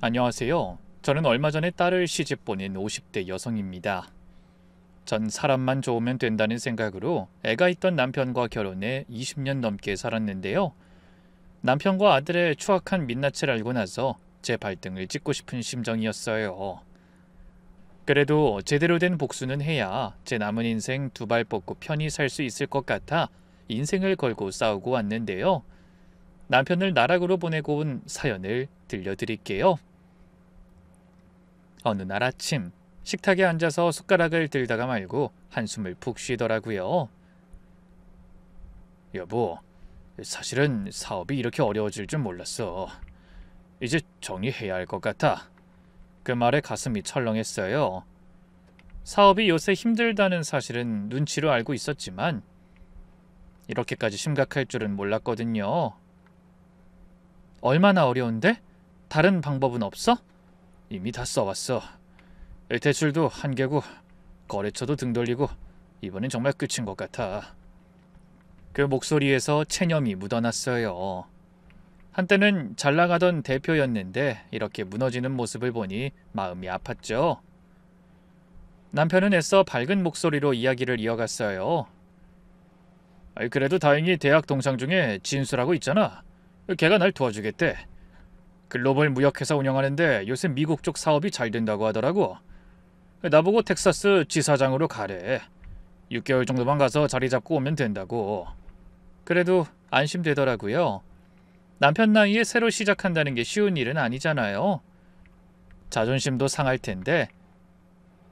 안녕하세요. 저는 얼마 전에 딸을 시집 보낸 50대 여성입니다. 전 사람만 좋으면 된다는 생각으로 애가 있던 남편과 결혼해 20년 넘게 살았는데요. 남편과 아들의 추악한 민낯을 알고 나서 제 발등을 찍고 싶은 심정이었어요. 그래도 제대로 된 복수는 해야 제 남은 인생 두 발 뻗고 편히 살 수 있을 것 같아 인생을 걸고 싸우고 왔는데요. 남편을 나락으로 보내고 온 사연을 들려드릴게요. 어느 날 아침 식탁에 앉아서 숟가락을 들다가 말고 한숨을 푹 쉬더라고요. 여보, 사실은 사업이 이렇게 어려워질 줄 몰랐어. 이제 정리해야 할 것 같아. 그 말에 가슴이 철렁했어요. 사업이 요새 힘들다는 사실은 눈치로 알고 있었지만 이렇게까지 심각할 줄은 몰랐거든요. 얼마나 어려운데? 다른 방법은 없어? 이미 다 써왔어. 대출도 한개고 거래처도 등 돌리고 이번엔 정말 끝인 것 같아. 그 목소리에서 체념이 묻어났어요. 한때는 잘 나가던 대표였는데 이렇게 무너지는 모습을 보니 마음이 아팠죠. 남편은 애써 밝은 목소리로 이야기를 이어갔어요. 그래도 다행히 대학 동창 중에 진수라고 있잖아. 걔가 날 도와주겠대. 글로벌 무역회사 운영하는데 요새 미국 쪽 사업이 잘 된다고 하더라고. 나보고 텍사스 지사장으로 가래. 6개월 정도만 가서 자리 잡고 오면 된다고. 그래도 안심되더라고요. 남편 나이에 새로 시작한다는 게 쉬운 일은 아니잖아요. 자존심도 상할 텐데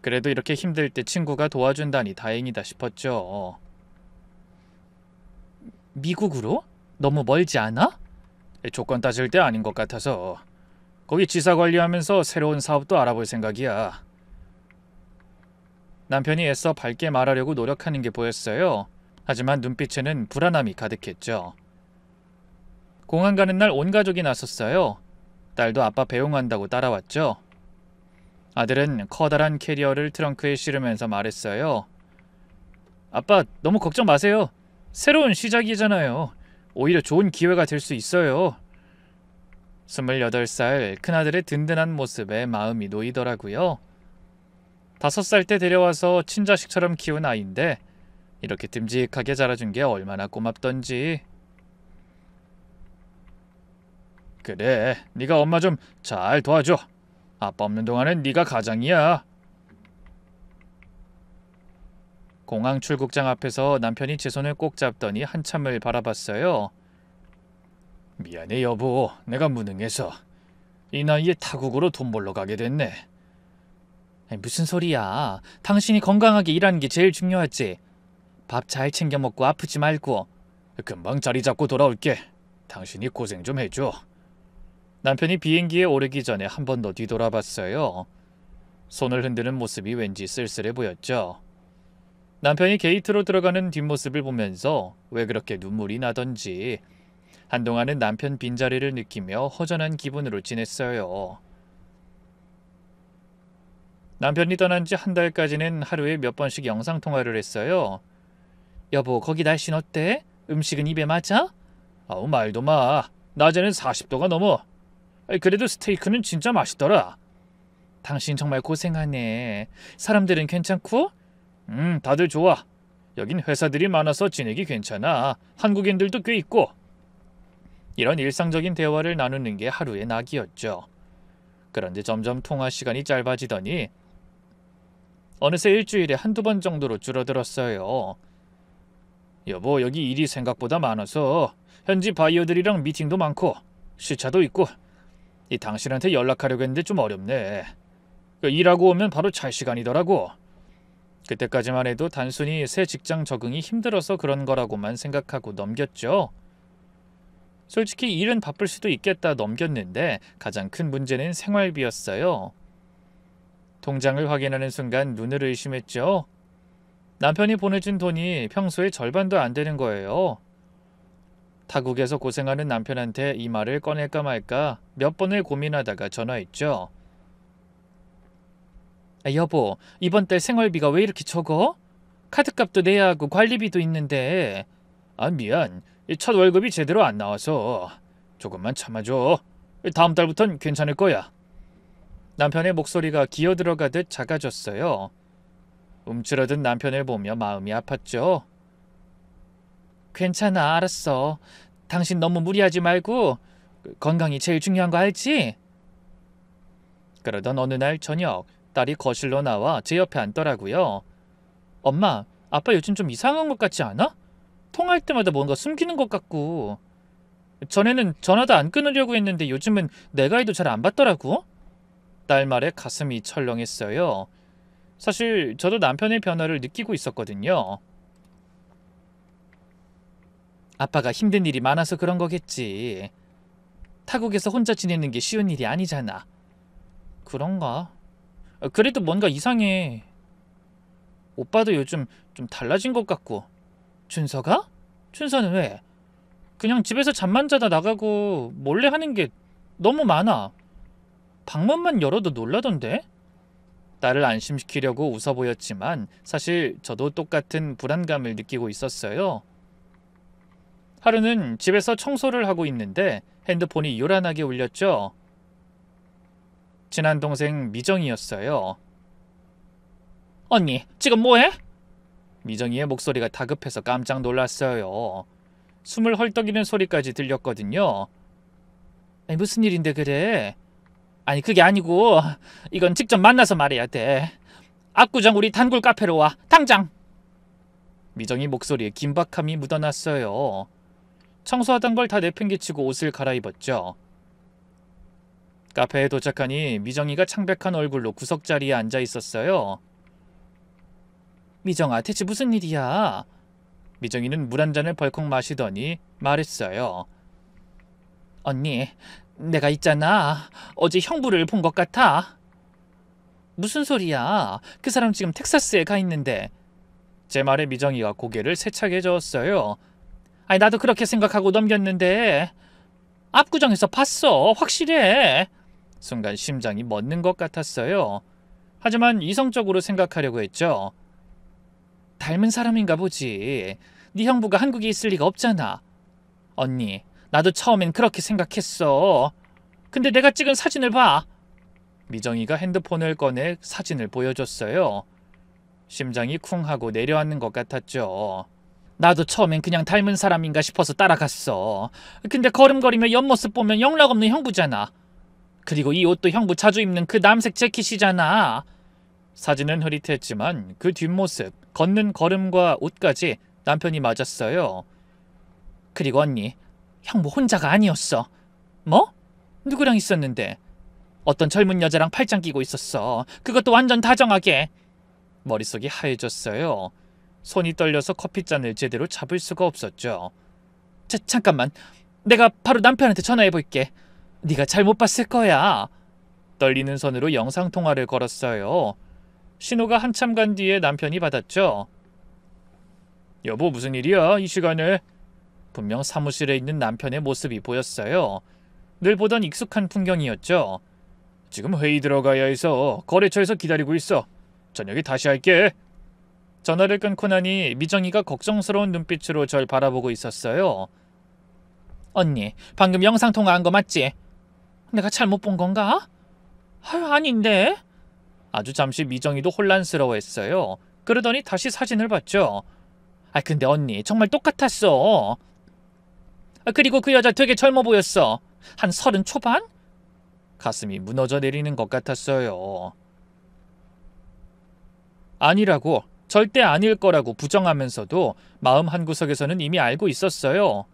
그래도 이렇게 힘들 때 친구가 도와준다니 다행이다 싶었죠. 미국으로? 너무 멀지 않아? 조건 따질 때 아닌 것 같아서. 거기 지사 관리하면서 새로운 사업도 알아볼 생각이야. 남편이 애써 밝게 말하려고 노력하는 게 보였어요. 하지만 눈빛에는 불안함이 가득했죠. 공항 가는 날 온 가족이 나섰어요. 딸도 아빠 배웅한다고 따라왔죠. 아들은 커다란 캐리어를 트렁크에 실으면서 말했어요. 아빠, 너무 걱정 마세요. 새로운 시작이잖아요. 오히려 좋은 기회가 될 수 있어요. 28살 큰아들의 든든한 모습에 마음이 놓이더라고요. 5살 때 데려와서 친자식처럼 키운 아이인데 이렇게 듬직하게 자라준 게 얼마나 고맙던지. 그래, 네가 엄마 좀 잘 도와줘. 아빠 없는 동안은 네가 가장이야. 공항 출국장 앞에서 남편이 제 손을 꼭 잡더니 한참을 바라봤어요. 미안해 여보, 내가 무능해서. 이 나이에 타국으로 돈 벌러 가게 됐네. 무슨 소리야. 당신이 건강하게 일하는 게 제일 중요하지. 밥 잘 챙겨 먹고 아프지 말고. 금방 자리 잡고 돌아올게. 당신이 고생 좀 해줘. 남편이 비행기에 오르기 전에 한 번 더 뒤돌아봤어요. 손을 흔드는 모습이 왠지 쓸쓸해 보였죠. 남편이 게이트로 들어가는 뒷모습을 보면서 왜 그렇게 눈물이 나던지 한동안은 남편 빈자리를 느끼며 허전한 기분으로 지냈어요. 남편이 떠난 지 한 달까지는 하루에 몇 번씩 영상통화를 했어요. 여보, 거기 날씨는 어때? 음식은 입에 맞아? 아우, 말도 마. 낮에는 40도가 넘어. 그래도 스테이크는 진짜 맛있더라. 당신 정말 고생하네. 사람들은 괜찮고? 다들 좋아. 여긴 회사들이 많아서 지내기 괜찮아. 한국인들도 꽤 있고. 이런 일상적인 대화를 나누는 게 하루의 낙이었죠. 그런데 점점 통화 시간이 짧아지더니 어느새 일주일에 한두 번 정도로 줄어들었어요. 여보, 여기 일이 생각보다 많아서 현지 바이어들이랑 미팅도 많고 시차도 있고 당신한테 연락하려고 했는데 좀 어렵네. 일하고 오면 바로 잘 시간이더라고. 그때까지만 해도 단순히 새 직장 적응이 힘들어서 그런 거라고만 생각하고 넘겼죠. 솔직히 일은 바쁠 수도 있겠다 넘겼는데 가장 큰 문제는 생활비였어요. 통장을 확인하는 순간 눈을 의심했죠. 남편이 보내준 돈이 평소의 절반도 안 되는 거예요. 타국에서 고생하는 남편한테 이 말을 꺼낼까 말까 몇 번을 고민하다가 전화했죠. 여보, 이번 달 생활비가 왜 이렇게 적어? 카드값도 내야 하고 관리비도 있는데. 미안. 첫 월급이 제대로 안 나와서. 조금만 참아줘. 다음 달부턴 괜찮을 거야. 남편의 목소리가 기어들어가듯 작아졌어요. 움츠러든 남편을 보며 마음이 아팠죠. 괜찮아, 알았어. 당신 너무 무리하지 말고 건강이 제일 중요한 거 알지? 그러던 어느 날 저녁, 딸이 거실로 나와 제 옆에 앉더라고요. 엄마, 아빠 요즘 좀 이상한 것 같지 않아? 통화할 때마다 뭔가 숨기는 것 같고. 전에는 전화도 안 끊으려고 했는데 요즘은 내가 해도 잘 안 받더라고. 딸 말에 가슴이 철렁했어요. 사실 저도 남편의 변화를 느끼고 있었거든요. 아빠가 힘든 일이 많아서 그런 거겠지. 타국에서 혼자 지내는 게 쉬운 일이 아니잖아. 그런가? 그래도 뭔가 이상해. 오빠도 요즘 좀 달라진 것 같고. 준서가? 준서는 왜? 그냥 집에서 잠만 자다 나가고 몰래 하는 게 너무 많아. 방문만 열어도 놀라던데? 딸을 안심시키려고 웃어 보였지만 사실 저도 똑같은 불안감을 느끼고 있었어요. 하루는 집에서 청소를 하고 있는데 핸드폰이 요란하게 울렸죠. 친한 동생 미정이었어요. 언니, 지금 뭐해? 미정이의 목소리가 다급해서 깜짝 놀랐어요. 숨을 헐떡이는 소리까지 들렸거든요. 아니, 무슨 일인데 그래? 아니, 그게 아니고 이건 직접 만나서 말해야 돼. 압구정 우리 단골 카페로 와, 당장! 미정이 목소리에 긴박함이 묻어났어요. 청소하던 걸 다 내팽개치고 옷을 갈아입었죠. 카페에 도착하니 미정이가 창백한 얼굴로 구석자리에 앉아 있었어요. 미정아, 대체 무슨 일이야? 미정이는 물 한 잔을 벌컥 마시더니 말했어요. 언니, 내가 있잖아. 어제 형부를 본 것 같아. 무슨 소리야? 그 사람 지금 텍사스에 가 있는데. 제 말에 미정이가 고개를 세차게 저었어요. 아니, 나도 그렇게 생각하고 넘겼는데. 압구정에서 봤어. 확실해. 순간 심장이 멎는 것 같았어요. 하지만 이성적으로 생각하려고 했죠. 닮은 사람인가 보지. 네 형부가 한국에 있을 리가 없잖아. 언니, 나도 처음엔 그렇게 생각했어. 근데 내가 찍은 사진을 봐. 미정이가 핸드폰을 꺼내 사진을 보여줬어요. 심장이 쿵 하고 내려앉는 것 같았죠. 나도 처음엔 그냥 닮은 사람인가 싶어서 따라갔어. 근데 걸음걸이며 옆모습 보면 영락없는 형부잖아. 그리고 이 옷도 형부 자주 입는 그 남색 재킷이잖아. 사진은 흐릿했지만 그 뒷모습, 걷는 걸음과 옷까지 남편이 맞았어요. 그리고 언니, 형부 혼자가 아니었어. 뭐? 누구랑 있었는데? 어떤 젊은 여자랑 팔짱 끼고 있었어. 그것도 완전 다정하게. 머릿속이 하얘졌어요. 손이 떨려서 커피잔을 제대로 잡을 수가 없었죠. 잠깐만. 내가 바로 남편한테 전화해볼게. 네가 잘못 봤을 거야. 떨리는 손으로 영상통화를 걸었어요. 신호가 한참 간 뒤에 남편이 받았죠. 여보, 무슨 일이야? 이 시간에? 분명 사무실에 있는 남편의 모습이 보였어요. 늘 보던 익숙한 풍경이었죠. 지금 회의 들어가야 해서 거래처에서 기다리고 있어. 저녁에 다시 할게. 전화를 끊고 나니 미정이가 걱정스러운 눈빛으로 절 바라보고 있었어요. 언니, 방금 영상통화한 거 맞지? 내가 잘못 본 건가? 아닌데. 아주 잠시 미정이도 혼란스러워했어요. 그러더니 다시 사진을 봤죠. 근데 언니, 정말 똑같았어. 그리고 그 여자 되게 젊어 보였어. 한 30 초반? 가슴이 무너져 내리는 것 같았어요. 아니라고, 절대 아닐 거라고 부정하면서도 마음 한구석에서는 이미 알고 있었어요.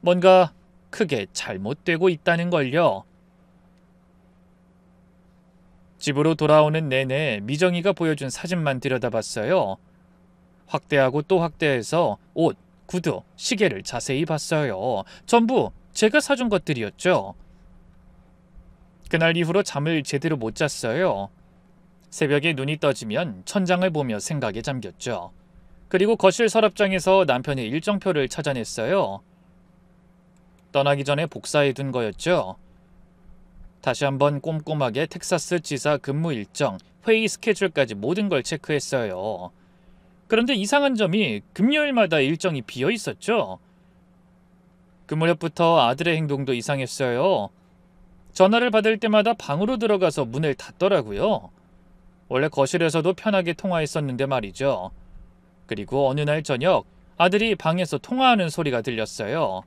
뭔가 크게 잘못되고 있다는 걸요. 집으로 돌아오는 내내 미정이가 보여준 사진만 들여다봤어요. 확대하고 또 확대해서 옷, 구두, 시계를 자세히 봤어요. 전부 제가 사준 것들이었죠. 그날 이후로 잠을 제대로 못 잤어요. 새벽에 눈이 떠지면 천장을 보며 생각에 잠겼죠. 그리고 거실 서랍장에서 남편의 일정표를 찾아냈어요. 떠나기 전에 복사해둔 거였죠. 다시 한번 꼼꼼하게 텍사스 지사 근무 일정, 회의 스케줄까지 모든 걸 체크했어요. 그런데 이상한 점이 금요일마다 일정이 비어 있었죠. 그 무렵부터 아들의 행동도 이상했어요. 전화를 받을 때마다 방으로 들어가서 문을 닫더라고요. 원래 거실에서도 편하게 통화했었는데 말이죠. 그리고 어느 날 저녁 아들이 방에서 통화하는 소리가 들렸어요.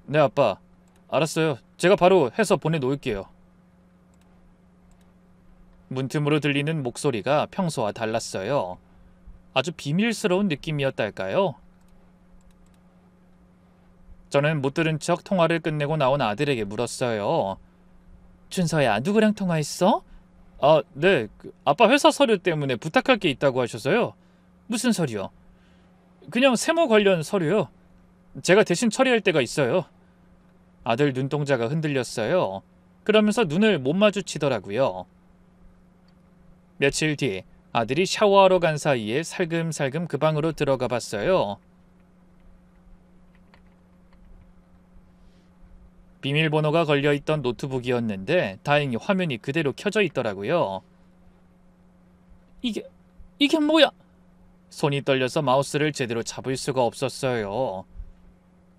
네, 아빠. 알았어요. 제가 바로 해서 보내놓을게요. 문틈으로 들리는 목소리가 평소와 달랐어요. 아주 비밀스러운 느낌이었달까요? 저는 못 들은 척 통화를 끝내고 나온 아들에게 물었어요. 준서야, 누구랑 통화했어? 아, 네. 아빠 회사 서류 때문에 부탁할 게 있다고 하셔서요. 무슨 서류요? 그냥 세무 관련 서류요. 제가 대신 처리할 때가 있어요. 아들 눈동자가 흔들렸어요. 그러면서 눈을 못 마주치더라고요. 며칠 뒤 아들이 샤워하러 간 사이에 살금살금 그 방으로 들어가 봤어요. 비밀번호가 걸려있던 노트북이었는데 다행히 화면이 그대로 켜져 있더라고요. 이게 뭐야? 손이 떨려서 마우스를 제대로 잡을 수가 없었어요.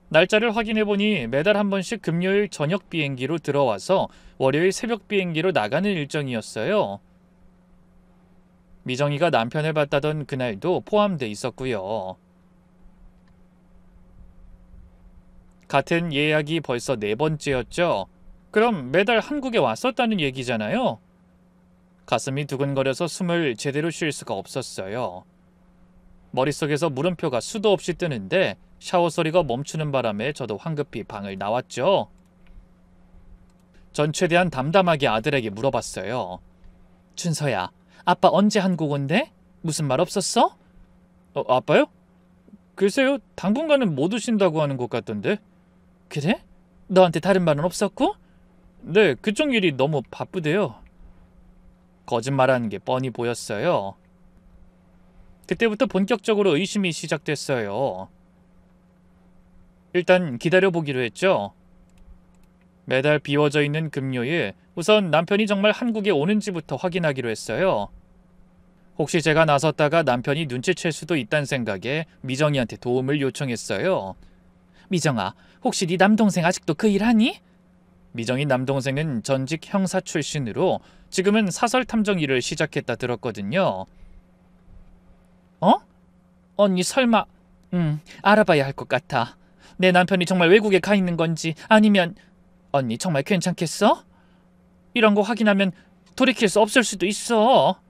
날짜를 확인해보니 매달 한 번씩 금요일 저녁 비행기로 들어와서 월요일 새벽 비행기로 나가는 일정이었어요. 미정이가 남편을 봤다던 그날도 포함돼 있었고요. 같은 예약이 벌써 4번째였죠. 그럼 매달 한국에 왔었다는 얘기잖아요. 가슴이 두근거려서 숨을 제대로 쉴 수가 없었어요. 머릿속에서 물음표가 수도 없이 뜨는데 샤워 소리가 멈추는 바람에 저도 황급히 방을 나왔죠. 전 최대한 담담하게 아들에게 물어봤어요. 준서야, 아빠 언제 한국 온대? 무슨 말 없었어? 아빠요? 글쎄요, 당분간은 못 오신다고 하는 것 같던데. 그래? 너한테 다른 말은 없었고? 네, 그쪽 일이 너무 바쁘대요. 거짓말하는 게 뻔히 보였어요. 그때부터 본격적으로 의심이 시작됐어요. 일단 기다려보기로 했죠. 매달 비워져 있는 금요일, 우선 남편이 정말 한국에 오는지부터 확인하기로 했어요. 혹시 제가 나섰다가 남편이 눈치챌 수도 있다는 생각에 미정이한테 도움을 요청했어요. 미정아, 혹시 네 남동생 아직도 그 일 하니? 미정이 남동생은 전직 형사 출신으로 지금은 사설 탐정 일을 시작했다 들었거든요. 어? 언니 설마... 알아봐야 할 것 같아. 내 남편이 정말 외국에 가 있는 건지 아니면... 언니 정말 괜찮겠어? 이런 거 확인하면 돌이킬 수 없을 수도 있어.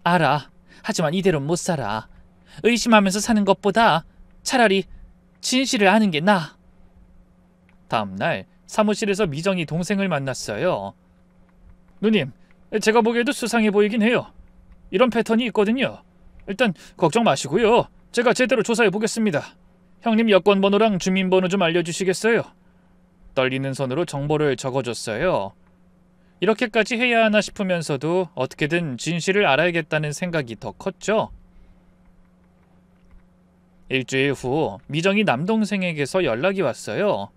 알아. 하지만 이대로는 못 살아. 의심하면서 사는 것보다 차라리 진실을 아는 게 나아. 다음 날 사무실에서 미정이 동생을 만났어요. 누님, 제가 보기에도 수상해 보이긴 해요. 이런 패턴이 있거든요. 일단 걱정 마시고요. 제가 제대로 조사해 보겠습니다. 형님 여권번호랑 주민번호 좀 알려주시겠어요? 떨리는 손으로 정보를 적어줬어요. 이렇게까지 해야 하나 싶으면서도 어떻게든 진실을 알아야겠다는 생각이 더 컸죠. 일주일 후 미정이 남동생에게서 연락이 왔어요.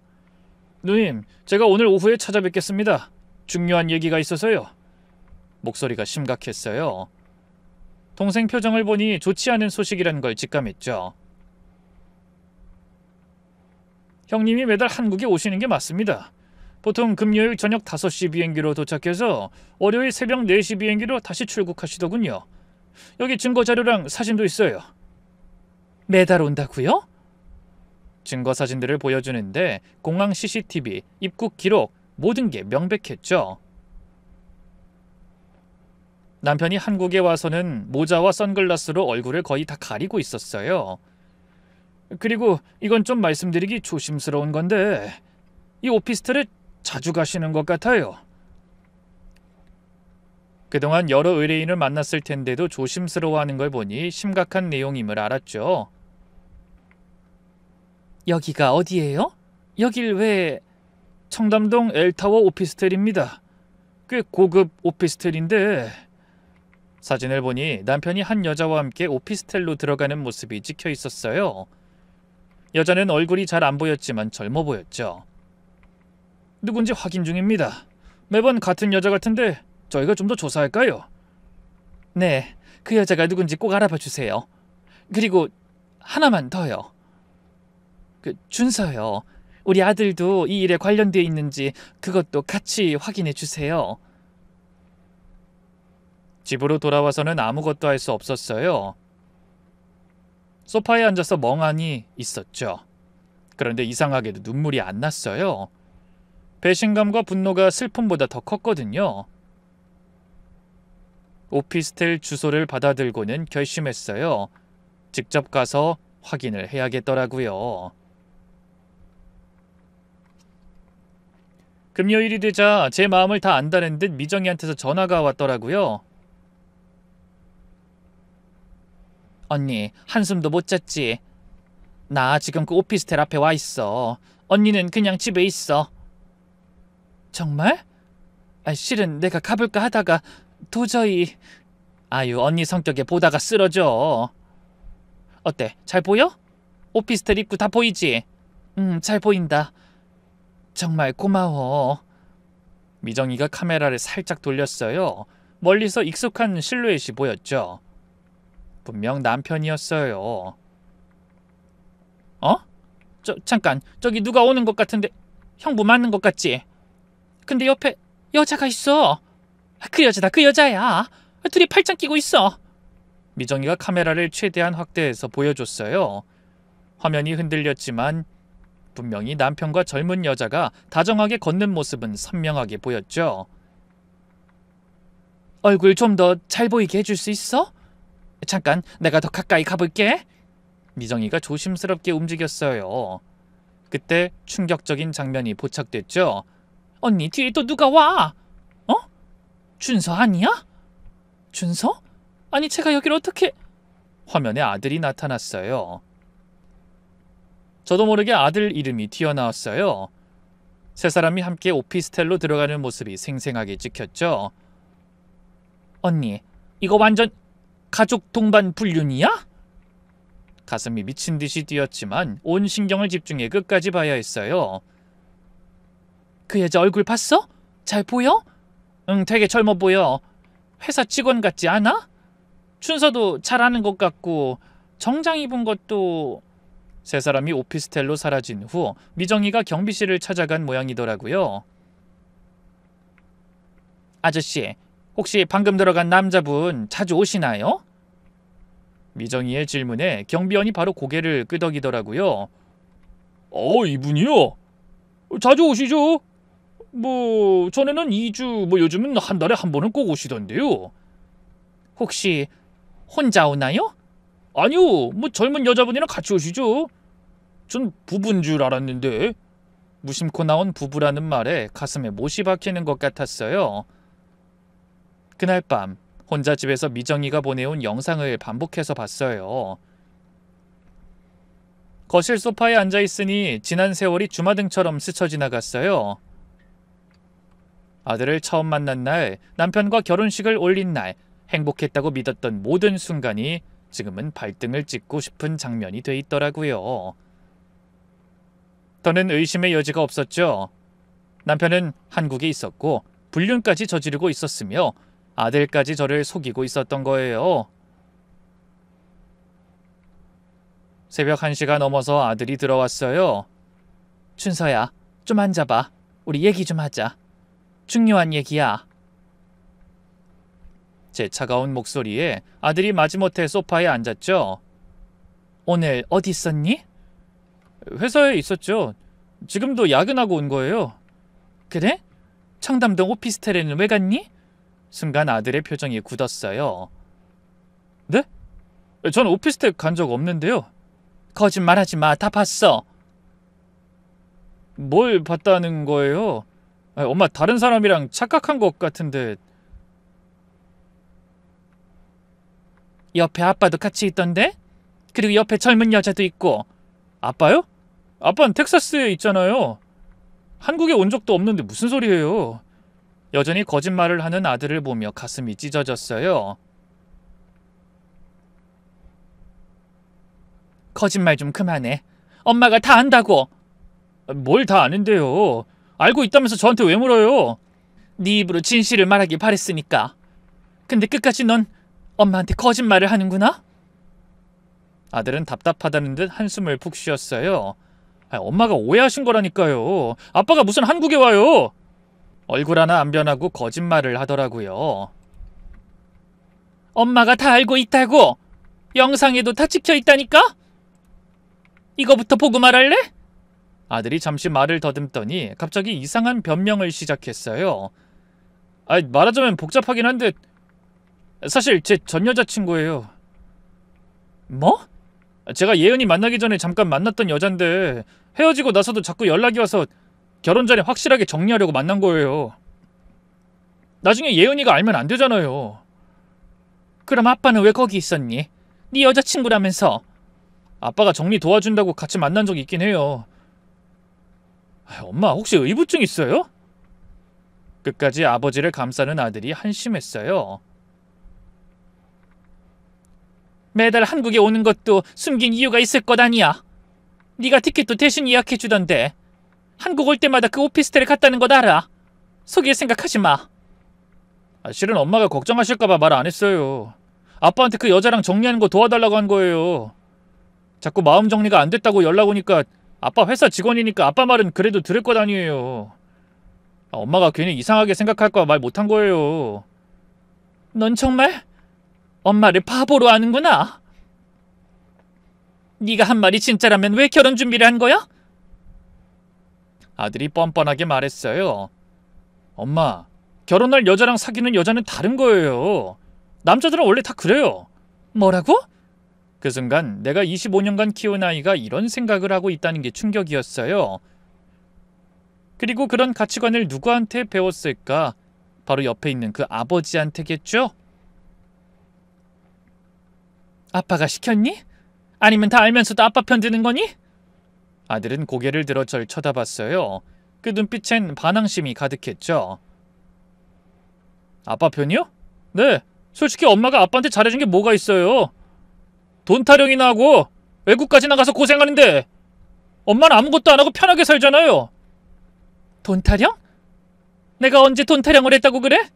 누님, 제가 오늘 오후에 찾아뵙겠습니다. 중요한 얘기가 있어서요. 목소리가 심각했어요. 동생 표정을 보니 좋지 않은 소식이란 걸 직감했죠. 형님이 매달 한국에 오시는 게 맞습니다. 보통 금요일 저녁 5시 비행기로 도착해서 월요일 새벽 4시 비행기로 다시 출국하시더군요. 여기 증거자료랑 사진도 있어요. 매달 온다고요? 증거 사진들을 보여주는데 공항 CCTV, 입국 기록 모든 게 명백했죠. 남편이 한국에 와서는 모자와 선글라스로 얼굴을 거의 다 가리고 있었어요. 그리고 이건 좀 말씀드리기 조심스러운 건데 이 오피스텔에 자주 가시는 것 같아요. 그동안 여러 의뢰인을 만났을 텐데도 조심스러워하는 걸 보니 심각한 내용임을 알았죠. 여기가 어디예요? 여길 왜... 청담동 엘타워 오피스텔입니다. 꽤 고급 오피스텔인데... 사진을 보니 남편이 한 여자와 함께 오피스텔로 들어가는 모습이 찍혀 있었어요. 여자는 얼굴이 잘 안 보였지만 젊어 보였죠. 누군지 확인 중입니다. 매번 같은 여자 같은데 저희가 좀 더 조사할까요? 네, 그 여자가 누군지 꼭 알아봐 주세요. 그리고 하나만 더요. 준서요. 우리 아들도 이 일에 관련되어 있는지 그것도 같이 확인해 주세요. 집으로 돌아와서는 아무것도 할 수 없었어요. 소파에 앉아서 멍하니 있었죠. 그런데 이상하게도 눈물이 안 났어요. 배신감과 분노가 슬픔보다 더 컸거든요. 오피스텔 주소를 받아들고는 결심했어요. 직접 가서 확인을 해야겠더라고요. 금요일이 되자 제 마음을 다 안다는 듯 미정이한테서 전화가 왔더라고요. 언니, 한숨도 못 잤지? 나 지금 그 오피스텔 앞에 와 있어. 언니는 그냥 집에 있어. 정말? 실은 내가 가볼까 하다가 도저히... 아유, 언니 성격에 보다가 쓰러져. 어때? 잘 보여? 오피스텔 입구 다 보이지? 잘 보인다. 정말 고마워. 미정이가 카메라를 살짝 돌렸어요. 멀리서 익숙한 실루엣이 보였죠. 분명 남편이었어요. 어? 잠깐, 저기 누가 오는 것 같은데 형부 맞는 것 같지? 근데 옆에 여자가 있어. 그 여자다, 그 여자야. 둘이 팔짱 끼고 있어. 미정이가 카메라를 최대한 확대해서 보여줬어요. 화면이 흔들렸지만 분명히 남편과 젊은 여자가 다정하게 걷는 모습은 선명하게 보였죠. 얼굴 좀 더 잘 보이게 해줄 수 있어? 잠깐, 내가 더 가까이 가볼게. 미정이가 조심스럽게 움직였어요. 그때 충격적인 장면이 포착됐죠. 언니, 뒤에 또 누가 와? 어? 준서 아니야? 준서? 아니, 제가 여기를 어떻게... 화면에 아들이 나타났어요. 저도 모르게 아들 이름이 튀어나왔어요. 세 사람이 함께 오피스텔로 들어가는 모습이 생생하게 찍혔죠. 언니, 이거 완전 가족 동반 불륜이야? 가슴이 미친 듯이 뛰었지만 온 신경을 집중해 끝까지 봐야 했어요. 그 여자 얼굴 봤어? 잘 보여? 응, 되게 젊어 보여. 회사 직원 같지 않아? 춘서도 잘 아는 것 같고 정장 입은 것도... 세 사람이 오피스텔로 사라진 후 미정이가 경비실을 찾아간 모양이더라고요. 아저씨, 혹시 방금 들어간 남자분 자주 오시나요? 미정이의 질문에 경비원이 바로 고개를 끄덕이더라고요. 이분이요? 자주 오시죠? 전에는 2주, 요즘은 한 달에 한 번은 꼭 오시던데요. 혹시 혼자 오나요? 아니요, 젊은 여자분이랑 같이 오시죠. 전 부부인 줄 알았는데. 무심코 나온 부부라는 말에 가슴에 못이 박히는 것 같았어요. 그날 밤 혼자 집에서 미정이가 보내온 영상을 반복해서 봤어요. 거실 소파에 앉아있으니 지난 세월이 주마등처럼 스쳐 지나갔어요. 아들을 처음 만난 날, 남편과 결혼식을 올린 날, 행복했다고 믿었던 모든 순간이 지금은 발등을 찍고 싶은 장면이 돼 있더라고요. 더는 의심의 여지가 없었죠. 남편은 한국에 있었고 불륜까지 저지르고 있었으며 아들까지 저를 속이고 있었던 거예요. 새벽 1시가 넘어서 아들이 들어왔어요. 춘서야, 좀 앉아봐. 우리 얘기 좀 하자. 중요한 얘기야. 제 차가운 목소리에 아들이 마지못해 소파에 앉았죠. 오늘 어디 있었니? 회사에 있었죠. 지금도 야근하고 온 거예요. 그래? 청담동 오피스텔에는 왜 갔니? 순간 아들의 표정이 굳었어요. 네? 전 오피스텔 간 적 없는데요. 거짓말하지 마. 다 봤어. 뭘 봤다는 거예요? 엄마 다른 사람이랑 착각한 것 같은데. 옆에 아빠도 같이 있던데? 그리고 옆에 젊은 여자도 있고. 아빠요? 아빠는 텍사스에 있잖아요. 한국에 온 적도 없는데 무슨 소리예요. 여전히 거짓말을 하는 아들을 보며 가슴이 찢어졌어요. 거짓말 좀 그만해. 엄마가 다 안다고. 뭘 다 아는데요. 알고 있다면서 저한테 왜 물어요? 네 입으로 진실을 말하길 바랬으니까. 근데 끝까지 넌 엄마한테 거짓말을 하는구나? 아들은 답답하다는 듯 한숨을 푹 쉬었어요. 엄마가 오해하신 거라니까요. 아빠가 무슨 한국에 와요. 얼굴 하나 안 변하고 거짓말을 하더라고요. 엄마가 다 알고 있다고. 영상에도 다 찍혀 있다니까? 이거부터 보고 말할래? 아들이 잠시 말을 더듬더니 갑자기 이상한 변명을 시작했어요. 말하자면 복잡하긴 한데 사실 제 전 여자친구예요. 뭐? 제가 예은이 만나기 전에 잠깐 만났던 여잔데 헤어지고 나서도 자꾸 연락이 와서 결혼 전에 확실하게 정리하려고 만난 거예요. 나중에 예은이가 알면 안 되잖아요. 그럼 아빠는 왜 거기 있었니? 네 여자친구라면서. 아빠가 정리 도와준다고 같이 만난 적 있긴 해요. 엄마 혹시 의부증 있어요? 끝까지 아버지를 감싸는 아들이 한심했어요. 매달 한국에 오는 것도 숨긴 이유가 있을 것 아니야. 네가 티켓도 대신 예약해주던데. 한국 올 때마다 그 오피스텔에 갔다는 것 알아. 속일 생각하지 마. 실은 엄마가 걱정하실까봐 말 안 했어요. 아빠한테 그 여자랑 정리하는 거 도와달라고 한 거예요. 자꾸 마음 정리가 안 됐다고 연락 오니까 아빠 회사 직원이니까 아빠 말은 그래도 들을 것 아니에요. 엄마가 괜히 이상하게 생각할까 말 못한 거예요. 넌 정말 엄마를 바보로 아는구나. 네가 한 말이 진짜라면 왜 결혼 준비를 한 거야? 아들이 뻔뻔하게 말했어요. 엄마, 결혼할 여자랑 사귀는 여자는 다른 거예요. 남자들은 원래 다 그래요. 뭐라고? 그 순간 내가 25년간 키운 아이가 이런 생각을 하고 있다는 게 충격이었어요. 그리고 그런 가치관을 누구한테 배웠을까? 바로 옆에 있는 그 아버지한테겠죠? 아빠가 시켰니? 아니면 다 알면서도 아빠 편 드는 거니? 아들은 고개를 들어 절 쳐다봤어요. 그 눈빛엔 반항심이 가득했죠. 아빠 편이요? 네, 솔직히 엄마가 아빠한테 잘해준 게 뭐가 있어요. 돈 타령이나 하고 외국까지 나가서 고생하는데 엄마는 아무것도 안 하고 편하게 살잖아요. 돈 타령? 내가 언제 돈 타령을 했다고 그래?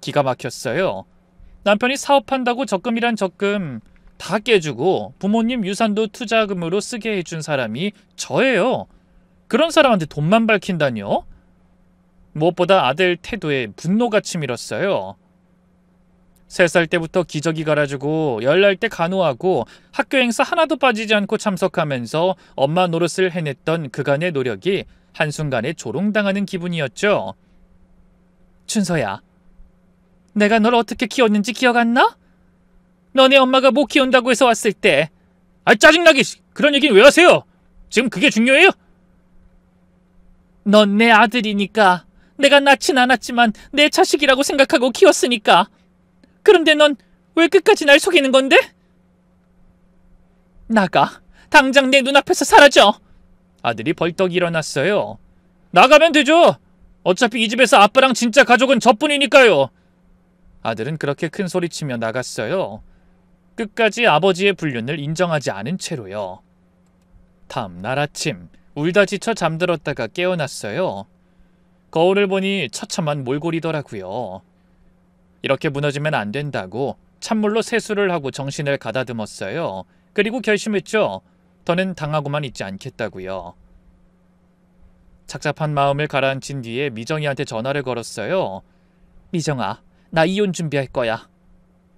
기가 막혔어요. 남편이 사업한다고 적금이란 적금 다 깨주고 부모님 유산도 투자금으로 쓰게 해준 사람이 저예요. 그런 사람한테 돈만 밝힌다뇨? 무엇보다 아들 태도에 분노가 치밀었어요. 3살 때부터 기저귀 갈아주고 열날 때 간호하고 학교 행사 하나도 빠지지 않고 참석하면서 엄마 노릇을 해냈던 그간의 노력이 한순간에 조롱당하는 기분이었죠. 춘서야, 내가 널 어떻게 키웠는지 기억 안 나? 너네 엄마가 못 키운다고 해서 왔을 때. 짜증나게 그런 얘기는 왜 하세요? 지금 그게 중요해요? 넌 내 아들이니까. 내가 낳진 않았지만 내 자식이라고 생각하고 키웠으니까. 그런데 넌 왜 끝까지 날 속이는 건데? 나가. 당장 내 눈앞에서 사라져. 아들이 벌떡 일어났어요. 나가면 되죠. 어차피 이 집에서 아빠랑 진짜 가족은 저뿐이니까요. 아들은 그렇게 큰 소리치며 나갔어요. 끝까지 아버지의 불륜을 인정하지 않은 채로요. 다음 날 아침 울다 지쳐 잠들었다가 깨어났어요. 거울을 보니 처참한 몰골이더라고요. 이렇게 무너지면 안 된다고 찬물로 세수를 하고 정신을 가다듬었어요. 그리고 결심했죠. 더는 당하고만 있지 않겠다고요. 착잡한 마음을 가라앉힌 뒤에 미정이한테 전화를 걸었어요. 미정아, 나 이혼 준비할 거야.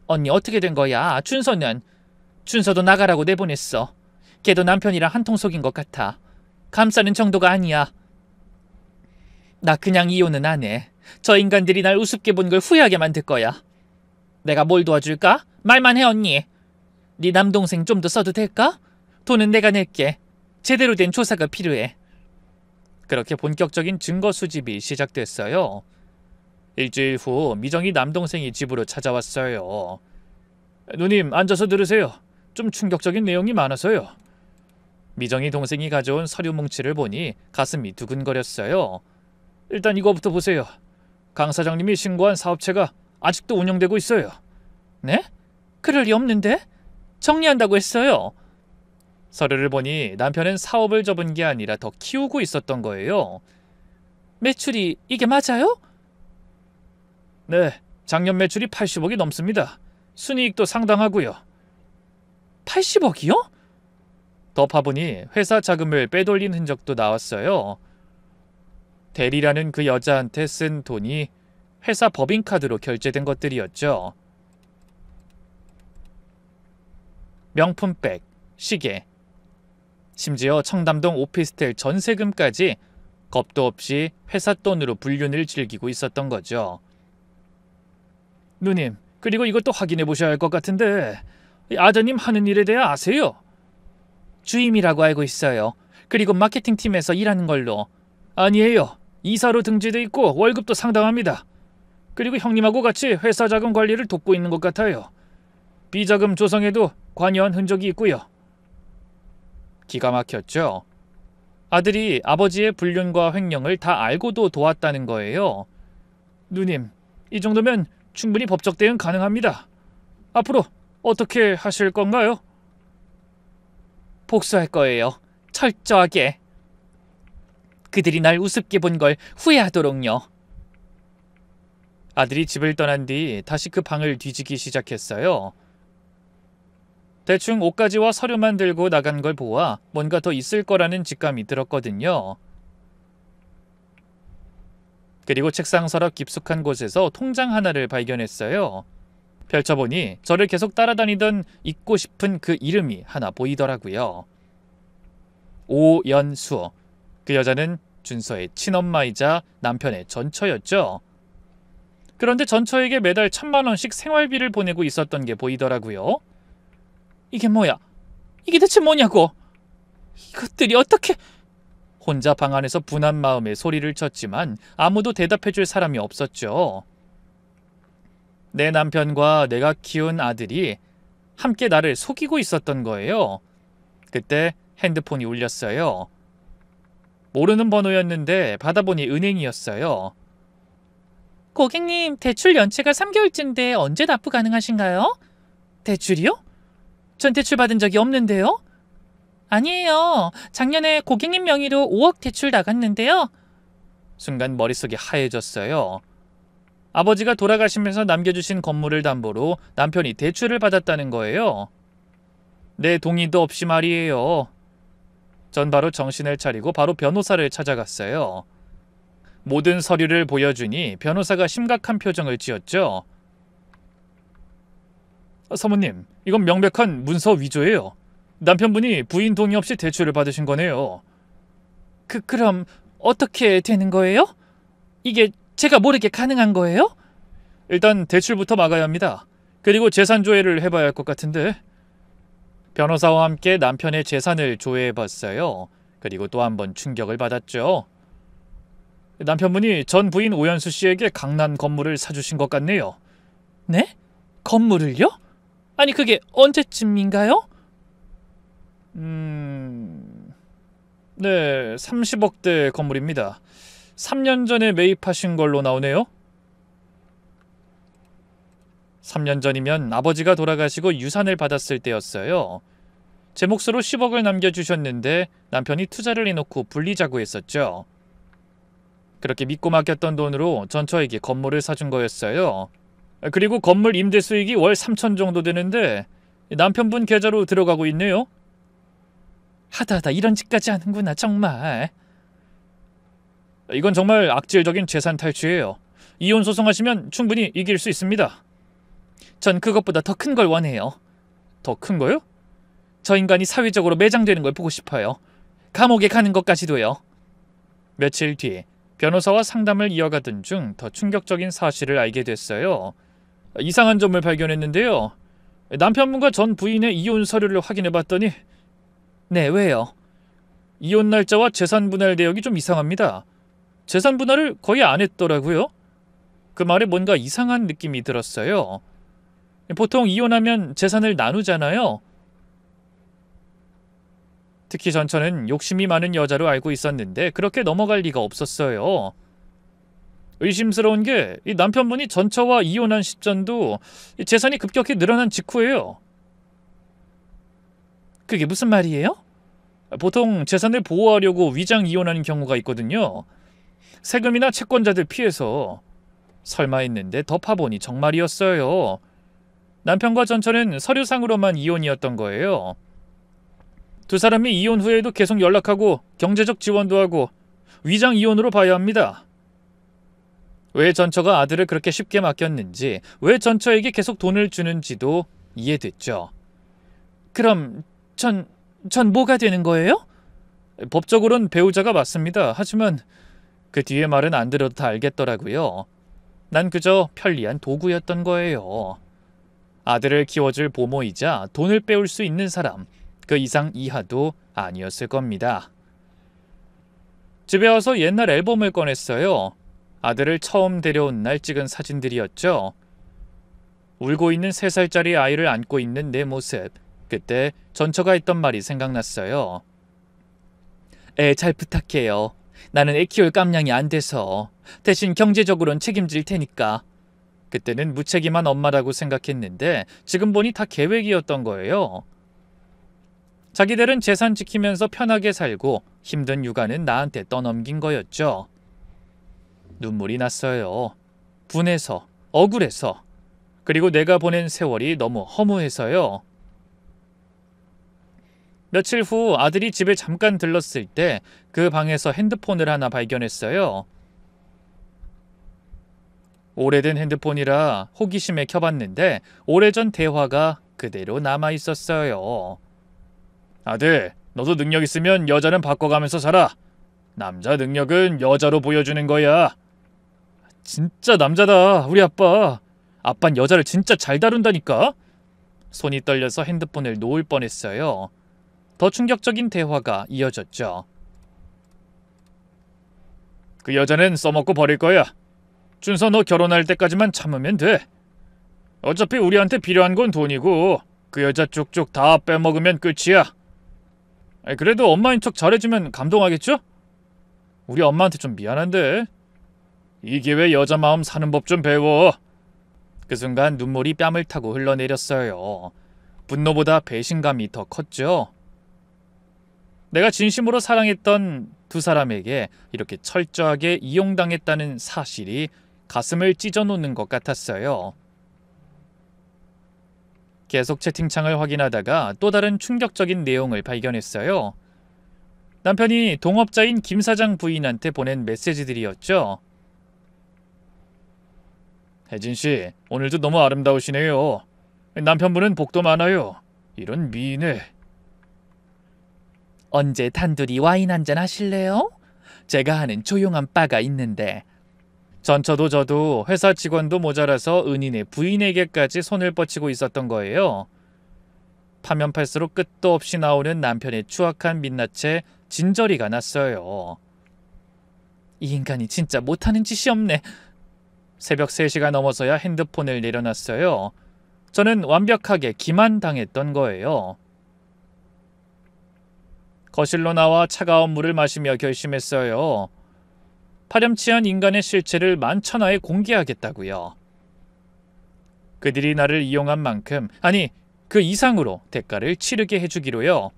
언니 어떻게 된 거야? 춘서는? 춘서도 나가라고 내보냈어. 걔도 남편이랑 한통 속인 것 같아. 감싸는 정도가 아니야. 나 그냥 이혼은 안 해. 저 인간들이 날 우습게 본 걸 후회하게 만들 거야. 내가 뭘 도와줄까? 말만 해 언니. 네 남동생 좀 더 써도 될까? 돈은 내가 낼게. 제대로 된 조사가 필요해. 그렇게 본격적인 증거 수집이 시작됐어요. 일주일 후 미정이 남동생이 집으로 찾아왔어요. 누님 앉아서 들으세요. 좀 충격적인 내용이 많아서요. 미정이 동생이 가져온 서류 뭉치를 보니 가슴이 두근거렸어요. 일단 이거부터 보세요. 강 사장님이 신고한 사업체가 아직도 운영되고 있어요. 네? 그럴 리 없는데? 정리한다고 했어요. 서류를 보니 남편은 사업을 접은 게 아니라 더 키우고 있었던 거예요. 매출이 이게 맞아요? 네, 작년 매출이 80억이 넘습니다. 순이익도 상당하고요. 80억이요? 더 파보니 회사 자금을 빼돌린 흔적도 나왔어요. 대리라는 그 여자한테 쓴 돈이 회사 법인카드로 결제된 것들이었죠. 명품백, 시계, 심지어 청담동 오피스텔 전세금까지 겁도 없이 회사 돈으로 불륜을 즐기고 있었던 거죠. 누님, 그리고 이것도 확인해 보셔야 할 것 같은데 아드님 하는 일에 대해 아세요? 주임이라고 알고 있어요. 그리고 마케팅팀에서 일하는 걸로. 아니에요. 이사로 등재돼 있고 월급도 상당합니다. 그리고 형님하고 같이 회사 자금 관리를 돕고 있는 것 같아요. 비자금 조성에도 관여한 흔적이 있고요. 기가 막혔죠. 아들이 아버지의 불륜과 횡령을 다 알고도 도왔다는 거예요. 누님, 이 정도면 충분히 법적 대응 가능합니다. 앞으로 어떻게 하실 건가요? 복수할 거예요. 철저하게. 그들이 날 우습게 본 걸 후회하도록요. 아들이 집을 떠난 뒤 다시 그 방을 뒤지기 시작했어요. 대충 옷가지와 서류만 들고 나간 걸 보아 뭔가 더 있을 거라는 직감이 들었거든요. 그리고 책상 서랍 깊숙한 곳에서 통장 하나를 발견했어요. 펼쳐보니 저를 계속 따라다니던 잊고 싶은 그 이름이 하나 보이더라고요. 오연수. 그 여자는 준서의 친엄마이자 남편의 전처였죠. 그런데 전처에게 매달 1,000만 원씩 생활비를 보내고 있었던 게 보이더라고요. 이게 뭐야? 이게 대체 뭐냐고? 이것들이 어떻게... 혼자 방 안에서 분한 마음에 소리를 쳤지만 아무도 대답해줄 사람이 없었죠. 내 남편과 내가 키운 아들이 함께 나를 속이고 있었던 거예요. 그때 핸드폰이 울렸어요. 모르는 번호였는데 받아보니 은행이었어요. 고객님, 대출 연체가 3개월째인데 언제 납부 가능하신가요? 대출이요? 전 대출 받은 적이 없는데요? 아니에요. 작년에 고객님 명의로 5억 대출 나갔는데요. 순간 머릿속이 하얘졌어요. 아버지가 돌아가시면서 남겨주신 건물을 담보로 남편이 대출을 받았다는 거예요. 내 동의도 없이 말이에요. 전 바로 정신을 차리고 바로 변호사를 찾아갔어요. 모든 서류를 보여주니 변호사가 심각한 표정을 지었죠. 사모님, 이건 명백한 문서 위조예요. 남편분이 부인 동의 없이 대출을 받으신 거네요. 그럼 어떻게 되는 거예요? 이게 제가 모르게 가능한 거예요? 일단 대출부터 막아야 합니다. 그리고 재산 조회를 해봐야 할 것 같은데. 변호사와 함께 남편의 재산을 조회해봤어요. 그리고 또 한 번 충격을 받았죠. 남편분이 전 부인 오연수 씨에게 강남 건물을 사주신 것 같네요. 네? 건물을요? 아니 그게 언제쯤인가요? 네, 30억대 건물입니다. 3년 전에 매입하신 걸로 나오네요. 3년 전이면 아버지가 돌아가시고 유산을 받았을 때였어요. 제 몫으로 10억을 남겨주셨는데 남편이 투자를 해놓고 불리자고 했었죠. 그렇게 믿고 맡겼던 돈으로 전처에게 건물을 사준 거였어요. 그리고 건물 임대 수익이 월 3천 정도 되는데 남편분 계좌로 들어가고 있네요. 하다하다 이런 짓까지 하는구나 정말. 이건 정말 악질적인 재산 탈취예요. 이혼 소송하시면 충분히 이길 수 있습니다. 전 그것보다 더 큰 걸 원해요. 더 큰 거요? 저 인간이 사회적으로 매장되는 걸 보고 싶어요. 감옥에 가는 것까지도요. 며칠 뒤 변호사와 상담을 이어가던 중 더 충격적인 사실을 알게 됐어요. 이상한 점을 발견했는데요. 남편분과 전 부인의 이혼 서류를 확인해봤더니 네, 왜요? 이혼 날짜와 재산 분할 내역이 좀 이상합니다. 재산 분할을 거의 안 했더라고요. 그 말에 뭔가 이상한 느낌이 들었어요. 보통 이혼하면 재산을 나누잖아요. 특히 전처는 욕심이 많은 여자로 알고 있었는데 그렇게 넘어갈 리가 없었어요. 의심스러운 게 이 남편분이 전처와 이혼한 시점도 재산이 급격히 늘어난 직후예요. 그게 무슨 말이에요? 보통 재산을 보호하려고 위장 이혼하는 경우가 있거든요. 세금이나 채권자들 피해서. 설마 했는데 더 파보니 정말이었어요. 남편과 전처는 서류상으로만 이혼이었던 거예요. 두 사람이 이혼 후에도 계속 연락하고 경제적 지원도 하고 위장 이혼으로 봐야 합니다. 왜 전처가 아들을 그렇게 쉽게 맡겼는지, 왜 전처에게 계속 돈을 주는지도 이해됐죠. 그럼 전 뭐가 되는 거예요? 법적으론 배우자가 맞습니다. 하지만 그 뒤에 말은 안 들어도 다 알겠더라고요. 난 그저 편리한 도구였던 거예요. 아들을 키워줄 보모이자 돈을 빼올 수 있는 사람, 그 이상 이하도 아니었을 겁니다. 집에 와서 옛날 앨범을 꺼냈어요. 아들을 처음 데려온 날 찍은 사진들이었죠. 울고 있는 3살짜리 아이를 안고 있는 내 모습. 그때 전처가 했던 말이 생각났어요. 애 잘 부탁해요. 나는 애 키울 깜냥이 안 돼서. 대신 경제적으로는 책임질 테니까. 그때는 무책임한 엄마라고 생각했는데 지금 보니 다 계획이었던 거예요. 자기들은 재산 지키면서 편하게 살고 힘든 육아는 나한테 떠넘긴 거였죠. 눈물이 났어요. 분해서, 억울해서, 그리고 내가 보낸 세월이 너무 허무해서요. 며칠 후 아들이 집에 잠깐 들렀을 때 그 방에서 핸드폰을 하나 발견했어요. 오래된 핸드폰이라 호기심에 켜봤는데 오래전 대화가 그대로 남아있었어요. 아들, 너도 능력 있으면 여자는 바꿔가면서 살아. 남자 능력은 여자로 보여주는 거야. 진짜 남자다, 우리 아빠. 아빤 여자를 진짜 잘 다룬다니까. 손이 떨려서 핸드폰을 놓을 뻔했어요. 더 충격적인 대화가 이어졌죠. 그 여자는 써먹고 버릴 거야. 준서, 너 결혼할 때까지만 참으면 돼. 어차피 우리한테 필요한 건 돈이고 그 여자 쪽쪽 다 빼먹으면 끝이야. 그래도 엄마인 척 잘해주면 감동하겠죠? 우리 엄마한테 좀 미안한데. 이 기회에 여자 마음 사는 법 좀 배워. 그 순간 눈물이 뺨을 타고 흘러내렸어요. 분노보다 배신감이 더 컸죠. 내가 진심으로 사랑했던 두 사람에게 이렇게 철저하게 이용당했다는 사실이 가슴을 찢어놓는 것 같았어요. 계속 채팅창을 확인하다가 또 다른 충격적인 내용을 발견했어요. 남편이 동업자인 김 사장 부인한테 보낸 메시지들이었죠. 혜진씨, 오늘도 너무 아름다우시네요. 남편분은 복도 많아요. 이런 미인을. 언제 단둘이 와인 한잔 하실래요? 제가 하는 조용한 바가 있는데. 전처도 저도 회사 직원도 모자라서 은인의 부인에게까지 손을 뻗치고 있었던 거예요. 파면 팔수록 끝도 없이 나오는 남편의 추악한 민낯에 진저리가 났어요. 이 인간이 진짜 못하는 짓이 없네. 새벽 3시가 넘어서야 핸드폰을 내려놨어요. 저는 완벽하게 기만당했던 거예요. 거실로 나와 차가운 물을 마시며 결심했어요. 파렴치한 인간의 실체를 만천하에 공개하겠다고요. 그들이 나를 이용한 만큼, 아니 그 이상으로 대가를 치르게 해주기로요.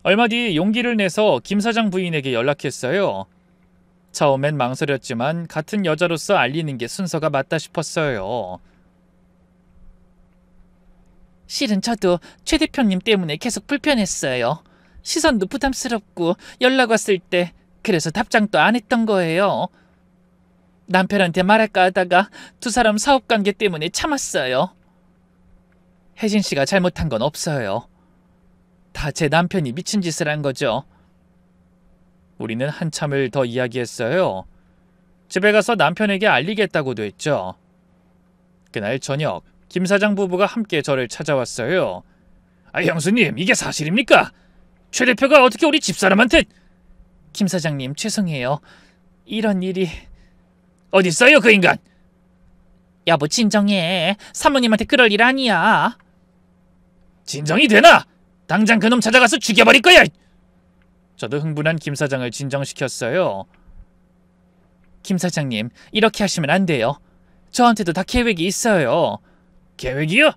얼마 뒤 용기를 내서 김 사장 부인에게 연락했어요. 처음엔 망설였지만 같은 여자로서 알리는 게 순서가 맞다 싶었어요. 실은 저도 최 대표님 때문에 계속 불편했어요. 시선도 부담스럽고 연락 왔을 때 그래서 답장도 안 했던 거예요. 남편한테 말할까 하다가 두 사람 사업관계 때문에 참았어요. 혜진 씨가 잘못한 건 없어요. 다 제 남편이 미친 짓을 한 거죠. 우리는 한참을 더 이야기했어요. 집에 가서 남편에게 알리겠다고도 했죠. 그날 저녁 김 사장 부부가 함께 저를 찾아왔어요. 형수님, 이게 사실입니까? 최 대표가 어떻게 우리 집사람한테... 김 사장님, 죄송해요. 이런 일이... 어딨어요, 그 인간? 여보, 진정해. 사모님한테 그럴 일 아니야. 진정이 되나? 당장 그놈 찾아가서 죽여버릴 거야. 저도 흥분한 김 사장을 진정시켰어요. 김 사장님, 이렇게 하시면 안 돼요. 저한테도 다 계획이 있어요. 계획이요?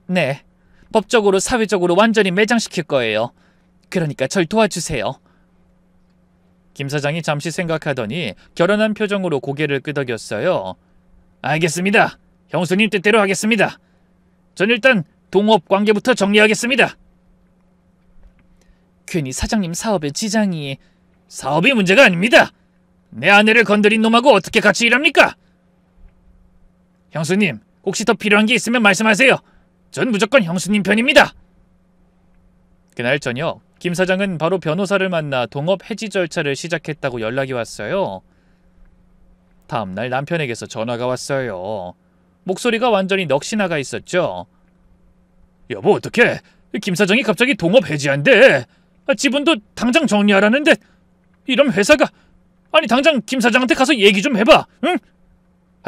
네. 법적으로 사회적으로 완전히 매장시킬 거예요. 그러니까 절 도와주세요. 김 사장이 잠시 생각하더니 결연한 표정으로 고개를 끄덕였어요. 알겠습니다. 형수님 뜻대로 하겠습니다. 전 일단 동업 관계부터 정리하겠습니다. 괜히 사장님 사업에 지장이... 사업이 문제가 아닙니다. 내 아내를 건드린 놈하고 어떻게 같이 일합니까? 형수님, 혹시 더 필요한 게 있으면 말씀하세요. 전 무조건 형수님 편입니다. 그날 저녁, 김 사장은 바로 변호사를 만나 동업 해지 절차를 시작했다고 연락이 왔어요. 다음날 남편에게서 전화가 왔어요. 목소리가 완전히 넋이 나가 있었죠. 여보, 어떡해? 김 사장이 갑자기 동업 해지한대. 지분도 당장 정리하라는데. 이런 회사가... 아니, 당장 김 사장한테 가서 얘기 좀 해봐. 응?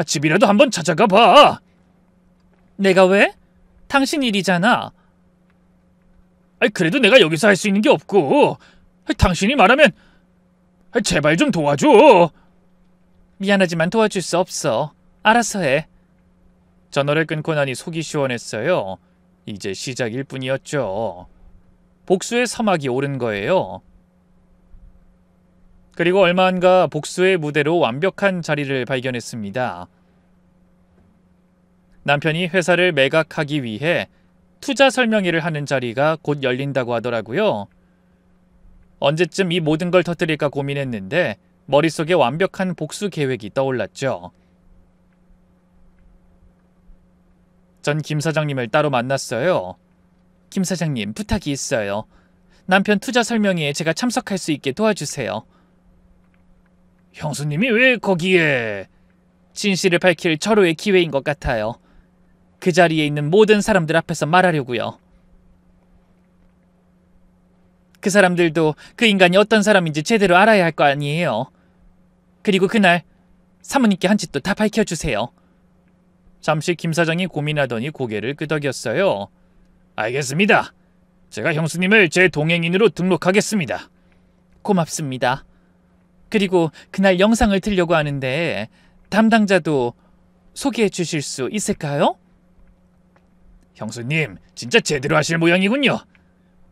집이라도 한번 찾아가 봐. 내가 왜? 당신 일이잖아. 그래도 내가 여기서 할 수 있는 게 없고. 당신이 말하면 제발 좀 도와줘. 미안하지만 도와줄 수 없어. 알아서 해. 전화를 끊고 나니 속이 시원했어요. 이제 시작일 뿐이었죠. 복수의 서막이 오른 거예요. 그리고 얼마 안가 복수의 무대로 완벽한 자리를 발견했습니다. 남편이 회사를 매각하기 위해 투자 설명회를 하는 자리가 곧 열린다고 하더라고요. 언제쯤 이 모든 걸 터뜨릴까 고민했는데 머릿속에 완벽한 복수 계획이 떠올랐죠. 전 김 사장님을 따로 만났어요. 김 사장님, 부탁이 있어요. 남편 투자 설명회에 제가 참석할 수 있게 도와주세요. 형수님이 왜 거기에... 진실을 밝힐 절호의 기회인 것 같아요. 그 자리에 있는 모든 사람들 앞에서 말하려고요. 그 사람들도 그 인간이 어떤 사람인지 제대로 알아야 할 거 아니에요. 그리고 그날 사모님께 한 짓도 다 밝혀주세요. 잠시 김 사장이 고민하더니 고개를 끄덕였어요. 알겠습니다. 제가 형수님을 제 동행인으로 등록하겠습니다. 고맙습니다. 그리고 그날 영상을 틀려고 하는데 담당자도 소개해 주실 수 있을까요? 형수님, 진짜 제대로 하실 모양이군요.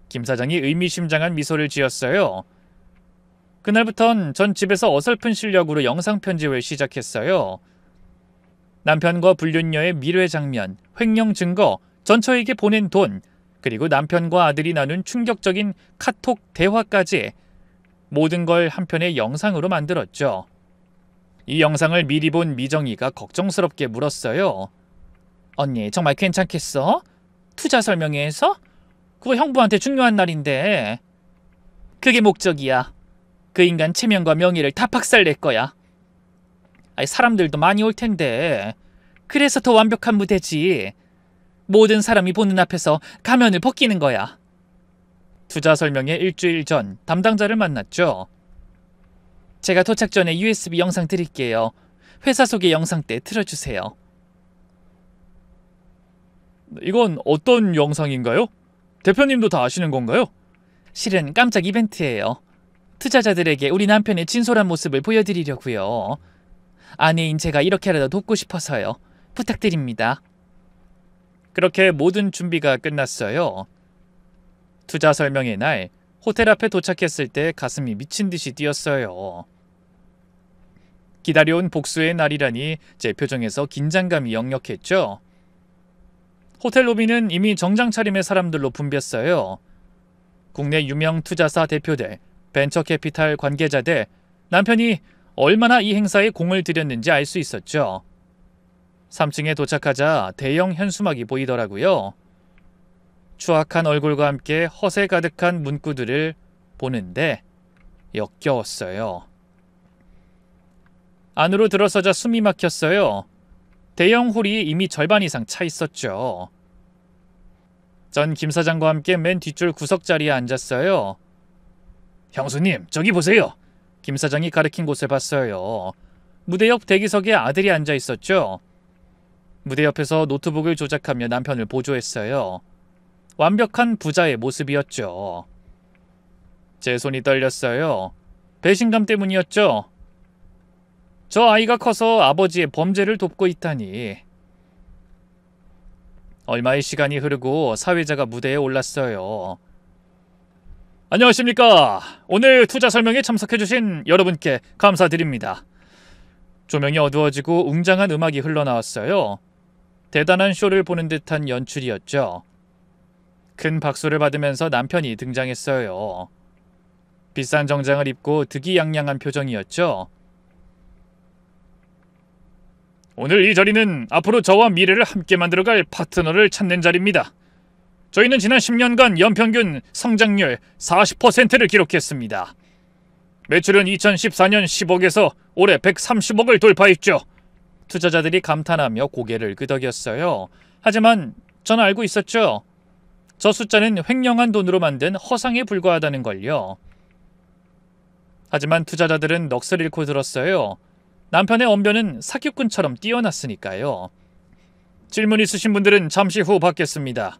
김 사장이 의미심장한 미소를 지었어요. 그날부턴 전 집에서 어설픈 실력으로 영상 편집을 시작했어요. 남편과 불륜녀의 밀회 장면, 횡령 증거, 전처에게 보낸 돈, 그리고 남편과 아들이 나눈 충격적인 카톡 대화까지 모든 걸 한 편의 영상으로 만들었죠. 이 영상을 미리 본 미정이가 걱정스럽게 물었어요. 언니, 정말 괜찮겠어? 투자 설명회에서? 그거 형부한테 중요한 날인데. 그게 목적이야. 그 인간 체면과 명예를 다 박살낼 거야. 아니, 사람들도 많이 올 텐데. 그래서 더 완벽한 무대지. 모든 사람이 보는 앞에서 가면을 벗기는 거야. 투자 설명회 일주일 전 담당자를 만났죠. 제가 도착 전에 USB 영상 드릴게요. 회사 소개 영상 때 틀어주세요. 이건 어떤 영상인가요? 대표님도 다 아시는 건가요? 실은 깜짝 이벤트예요. 투자자들에게 우리 남편의 진솔한 모습을 보여드리려고요. 아내인 제가 이렇게라도 돕고 싶어서요. 부탁드립니다. 그렇게 모든 준비가 끝났어요. 투자 설명회 날 호텔 앞에 도착했을 때 가슴이 미친 듯이 뛰었어요. 기다려온 복수의 날이라니 제 표정에서 긴장감이 역력했죠. 호텔 로비는 이미 정장 차림의 사람들로 붐볐어요. 국내 유명 투자사 대표들, 벤처캐피탈 관계자들, 남편이 얼마나 이 행사에 공을 들였는지 알 수 있었죠. 3층에 도착하자 대형 현수막이 보이더라고요. 추악한 얼굴과 함께 허세 가득한 문구들을 보는데 역겨웠어요. 안으로 들어서자 숨이 막혔어요. 대형 홀이 이미 절반 이상 차 있었죠. 전 김 사장과 함께 맨 뒷줄 구석 자리에 앉았어요. 형수님, 저기 보세요. 김 사장이 가리킨 곳을 봤어요. 무대 옆 대기석에 아들이 앉아 있었죠. 무대 옆에서 노트북을 조작하며 남편을 보조했어요. 완벽한 부자의 모습이었죠. 제 손이 떨렸어요. 배신감 때문이었죠. 저 아이가 커서 아버지의 범죄를 돕고 있다니. 얼마의 시간이 흐르고 사회자가 무대에 올랐어요. 안녕하십니까. 오늘 투자 설명에 참석해주신 여러분께 감사드립니다. 조명이 어두워지고 웅장한 음악이 흘러나왔어요. 대단한 쇼를 보는 듯한 연출이었죠. 큰 박수를 받으면서 남편이 등장했어요. 비싼 정장을 입고 득이양양한 표정이었죠. 오늘 이 자리는 앞으로 저와 미래를 함께 만들어갈 파트너를 찾는 자리입니다. 저희는 지난 10년간 연평균 성장률 40%를 기록했습니다. 매출은 2014년 10억에서 올해 130억을 돌파했죠. 투자자들이 감탄하며 고개를 끄덕였어요. 하지만 전 알고 있었죠. 저 숫자는 횡령한 돈으로 만든 허상에 불과하다는 걸요. 하지만 투자자들은 넋을 잃고 들었어요. 남편의 언변은 사기꾼처럼 뛰어났으니까요. 질문 있으신 분들은 잠시 후 받겠습니다.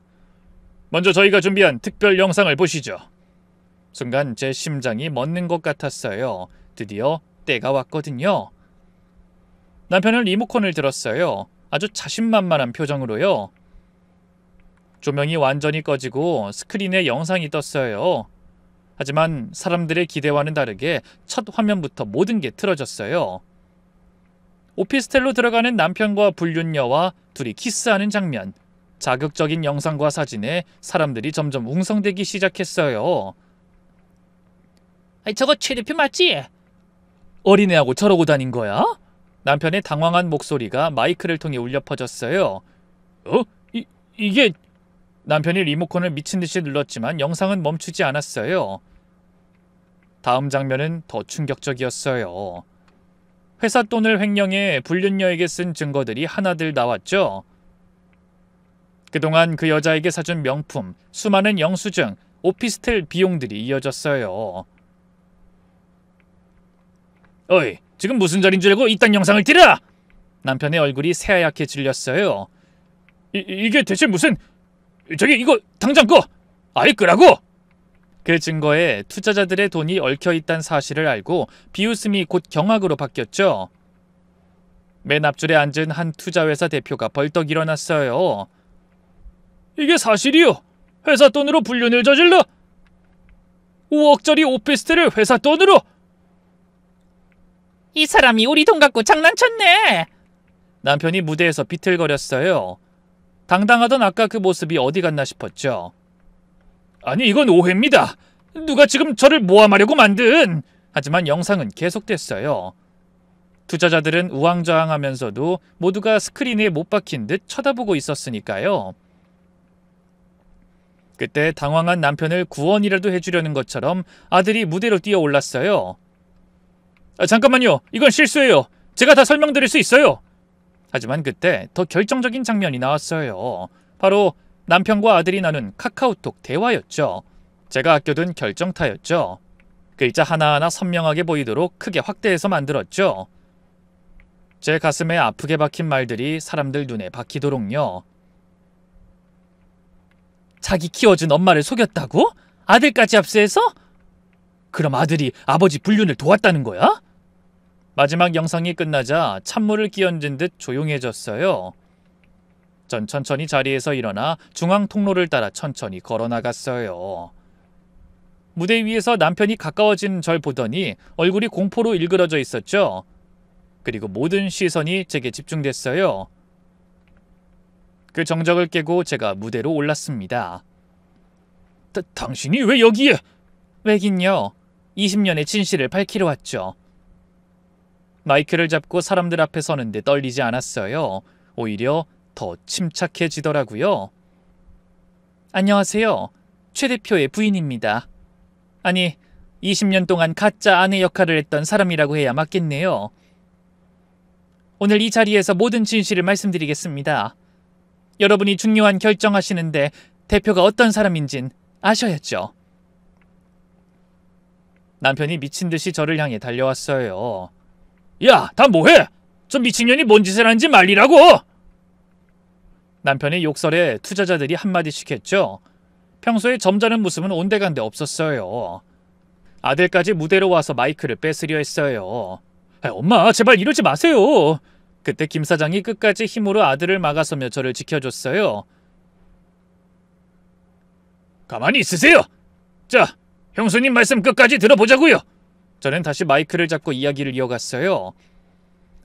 먼저 저희가 준비한 특별 영상을 보시죠. 순간 제 심장이 멎는 것 같았어요. 드디어 때가 왔거든요. 남편은 리모컨을 들었어요. 아주 자신만만한 표정으로요. 조명이 완전히 꺼지고 스크린에 영상이 떴어요. 하지만 사람들의 기대와는 다르게 첫 화면부터 모든 게 틀어졌어요. 오피스텔로 들어가는 남편과 불륜녀와 둘이 키스하는 장면. 자극적인 영상과 사진에 사람들이 점점 웅성대기 시작했어요. 저거 최 대표 맞지? 어린애하고 저러고 다닌 거야? 남편의 당황한 목소리가 마이크를 통해 울려 퍼졌어요. 이게... 남편이 리모컨을 미친 듯이 눌렀지만 영상은 멈추지 않았어요. 다음 장면은 더 충격적이었어요. 회사 돈을 횡령해 불륜녀에게 쓴 증거들이 하나둘 나왔죠. 그동안 그 여자에게 사준 명품, 수많은 영수증, 오피스텔 비용들이 이어졌어요. 어이, 지금 무슨 자리인 줄 알고 이딴 영상을 틀어! 남편의 얼굴이 새하얗게 질렸어요. 이게 대체 무슨... 저기 이거 당장 꺼! 아예 끄라고! 그 증거에 투자자들의 돈이 얽혀있다는 사실을 알고 비웃음이 곧 경악으로 바뀌었죠. 맨 앞줄에 앉은 한 투자회사 대표가 벌떡 일어났어요. 이게 사실이요? 회사 돈으로 불륜을 저질러? 5억짜리 오피스텔을 회사 돈으로? 이 사람이 우리 돈 갖고 장난쳤네! 남편이 무대에서 비틀거렸어요. 당당하던 아까 그 모습이 어디 갔나 싶었죠. 아니 이건 오해입니다. 누가 지금 저를 모함하려고 만든... 하지만 영상은 계속됐어요. 투자자들은 우왕좌왕하면서도 모두가 스크린에 못 박힌 듯 쳐다보고 있었으니까요. 그때 당황한 남편을 구원이라도 해주려는 것처럼 아들이 무대로 뛰어올랐어요. 잠깐만요. 이건 실수예요. 제가 다 설명드릴 수 있어요. 하지만 그때 더 결정적인 장면이 나왔어요. 바로 남편과 아들이 나눈 카카오톡 대화였죠. 제가 아껴둔 결정타였죠. 글자 하나하나 선명하게 보이도록 크게 확대해서 만들었죠. 제 가슴에 아프게 박힌 말들이 사람들 눈에 박히도록요. 자기 키워준 엄마를 속였다고? 아들까지 압수해서? 그럼 아들이 아버지 불륜을 도왔다는 거야? 마지막 영상이 끝나자 찬물을 끼얹은 듯 조용해졌어요. 전 천천히 자리에서 일어나 중앙 통로를 따라 천천히 걸어나갔어요. 무대 위에서 남편이 가까워진 절 보더니 얼굴이 공포로 일그러져 있었죠. 그리고 모든 시선이 제게 집중됐어요. 그 정적을 깨고 제가 무대로 올랐습니다. 당신이 왜 여기에? 왜긴요. 20년의 진실을 밝히러 왔죠. 마이크를 잡고 사람들 앞에 서는데 떨리지 않았어요. 오히려 더 침착해지더라고요. 안녕하세요. 최 대표의 부인입니다. 아니, 20년 동안 가짜 아내 역할을 했던 사람이라고 해야 맞겠네요. 오늘 이 자리에서 모든 진실을 말씀드리겠습니다. 여러분이 중요한 결정하시는데 대표가 어떤 사람인진 아셔야죠. 남편이 미친 듯이 저를 향해 달려왔어요. 야, 다 뭐해? 저 미친년이 뭔 짓을 하는지 말리라고! 남편의 욕설에 투자자들이 한마디씩 했죠. 평소에 점잖은 모습은 온데간데 없었어요. 아들까지 무대로 와서 마이크를 뺏으려 했어요. 엄마, 제발 이러지 마세요. 그때 김 사장이 끝까지 힘으로 아들을 막아서며 저를 지켜줬어요. 가만히 있으세요. 자, 형수님 말씀 끝까지 들어보자고요. 저는 다시 마이크를 잡고 이야기를 이어갔어요.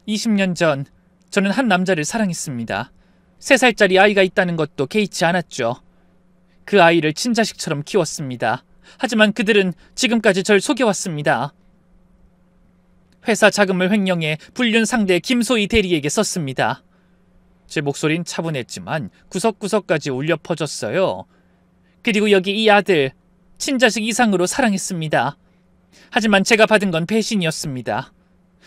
20년 전 저는 한 남자를 사랑했습니다. 3살짜리 아이가 있다는 것도 개의치 않았죠. 그 아이를 친자식처럼 키웠습니다. 하지만 그들은 지금까지 절 속여왔습니다. 회사 자금을 횡령해 불륜 상대 김소희 대리에게 썼습니다. 제 목소린 차분했지만 구석구석까지 울려 퍼졌어요. 그리고 여기 이 아들, 친자식 이상으로 사랑했습니다. 하지만 제가 받은 건 배신이었습니다.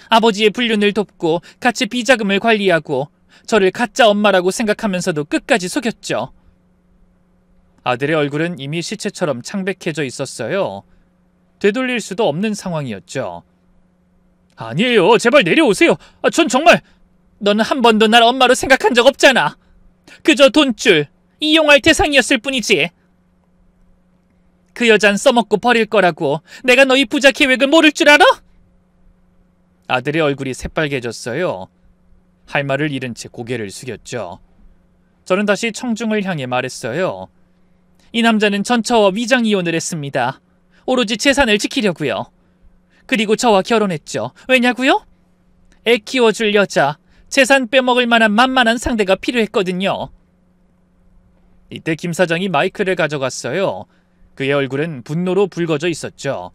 아버지의 불륜을 돕고 같이 비자금을 관리하고 저를 가짜 엄마라고 생각하면서도 끝까지 속였죠. 아들의 얼굴은 이미 시체처럼 창백해져 있었어요. 되돌릴 수도 없는 상황이었죠. 아니에요. 제발 내려오세요. 전 정말... 너는 한 번도 날 엄마로 생각한 적 없잖아. 그저 돈줄, 이용할 대상이었을 뿐이지. 그 여잔 써먹고 버릴 거라고 내가 너희 부자 계획을 모를 줄 알아? 아들의 얼굴이 새빨개졌어요. 할 말을 잃은 채 고개를 숙였죠. 저는 다시 청중을 향해 말했어요. 이 남자는 전 저와 위장 이혼을 했습니다. 오로지 재산을 지키려고요. 그리고 저와 결혼했죠. 왜냐고요? 애 키워줄 여자, 재산 빼먹을 만한 만만한 상대가 필요했거든요. 이때 김 사장이 마이크를 가져갔어요. 그의 얼굴은 분노로 붉어져 있었죠.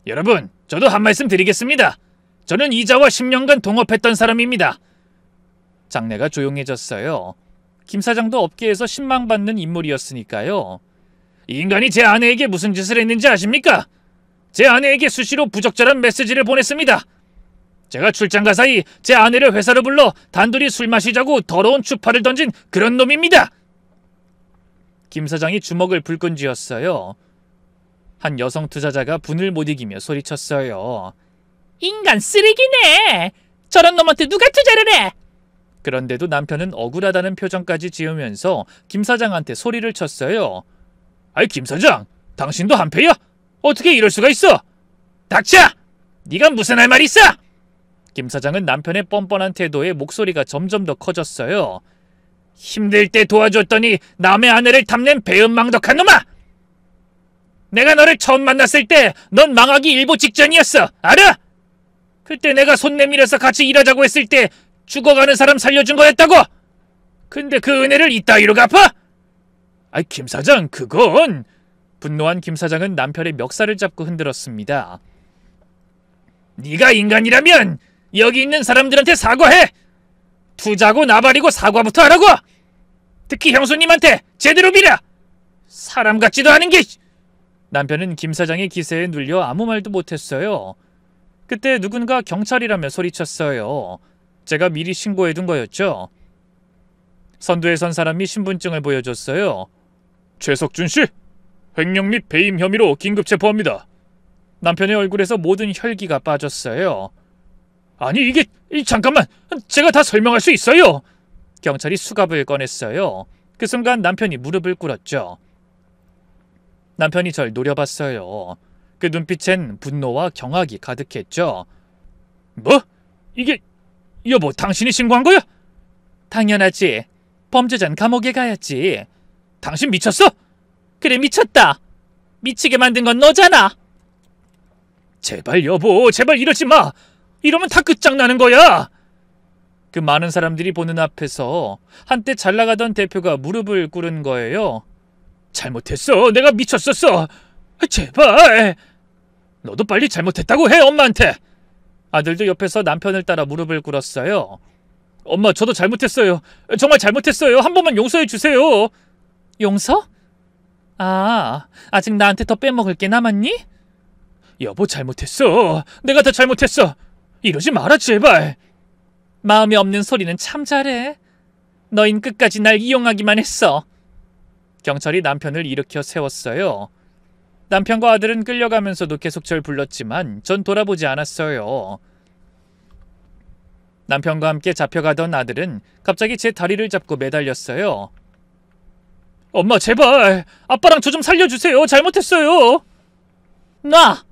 여러분, 저도 한 말씀 드리겠습니다. 저는 이자와 10년간 동업했던 사람입니다. 장내가 조용해졌어요. 김 사장도 업계에서 신망받는 인물이었으니까요. 이 인간이 제 아내에게 무슨 짓을 했는지 아십니까? 제 아내에게 수시로 부적절한 메시지를 보냈습니다. 제가 출장가 사이 제 아내를 회사로 불러 단둘이 술 마시자고 더러운 추파를 던진 그런 놈입니다. 김 사장이 주먹을 불끈 쥐었어요. 한 여성 투자자가 분을 못 이기며 소리쳤어요. 인간 쓰레기네. 저런 놈한테 누가 투자를 해? 그런데도 남편은 억울하다는 표정까지 지으면서 김 사장한테 소리를 쳤어요. 아이, 김 사장, 당신도 한패야? 어떻게 이럴 수가 있어? 닥쳐! 네가 무슨 할 말이 있어? 김 사장은 남편의 뻔뻔한 태도에 목소리가 점점 더 커졌어요. 힘들 때 도와줬더니 남의 아내를 탐낸 배은망덕한 놈아! 내가 너를 처음 만났을 때 넌 망하기 일보 직전이었어. 알아? 그때 내가 손 내밀어서 같이 일하자고 했을 때 죽어가는 사람 살려준 거였다고! 근데 그 은혜를 이따위로 갚아? 아이, 김 사장, 그건... 분노한 김 사장은 남편의 멱살을 잡고 흔들었습니다. 네가 인간이라면 여기 있는 사람들한테 사과해! 투자고 나발이고 사과부터 하라고! 특히 형수님한테 제대로 빌어! 사람 같지도 않은 게... 남편은 김 사장의 기세에 눌려 아무 말도 못했어요. 그때 누군가 경찰이라며 소리쳤어요. 제가 미리 신고해둔 거였죠. 선두에 선 사람이 신분증을 보여줬어요. 최석준 씨, 횡령 및 배임 혐의로 긴급 체포합니다. 남편의 얼굴에서 모든 혈기가 빠졌어요. 아니, 이게... 잠깐만! 제가 다 설명할 수 있어요! 경찰이 수갑을 꺼냈어요. 그 순간 남편이 무릎을 꿇었죠. 남편이 절 노려봤어요. 그 눈빛엔 분노와 경악이 가득했죠. 뭐? 이게... 여보, 당신이 신고한 거야? 당연하지. 범죄자는 감옥에 가야지. 당신 미쳤어? 그래, 미쳤다. 미치게 만든 건 너잖아. 제발 여보, 제발 이러지 마. 이러면 다 끝장나는 거야. 그 많은 사람들이 보는 앞에서 한때 잘나가던 대표가 무릎을 꿇은 거예요. 잘못했어. 내가 미쳤었어. 제발. 너도 빨리 잘못했다고 해, 엄마한테. 아들도 옆에서 남편을 따라 무릎을 꿇었어요. 엄마, 저도 잘못했어요. 정말 잘못했어요. 한 번만 용서해 주세요. 용서? 아, 아직 나한테 더 빼먹을 게 남았니? 여보, 잘못했어. 내가 다 잘못했어. 이러지 마라, 제발. 마음이 없는 소리는 참 잘해. 너흰 끝까지 날 이용하기만 했어. 경찰이 남편을 일으켜 세웠어요. 남편과 아들은 끌려가면서도 계속 절 불렀지만 전 돌아보지 않았어요. 남편과 함께 잡혀가던 아들은 갑자기 제 다리를 잡고 매달렸어요. 엄마, 제발 아빠랑 저 좀 살려주세요. 잘못했어요. 놔!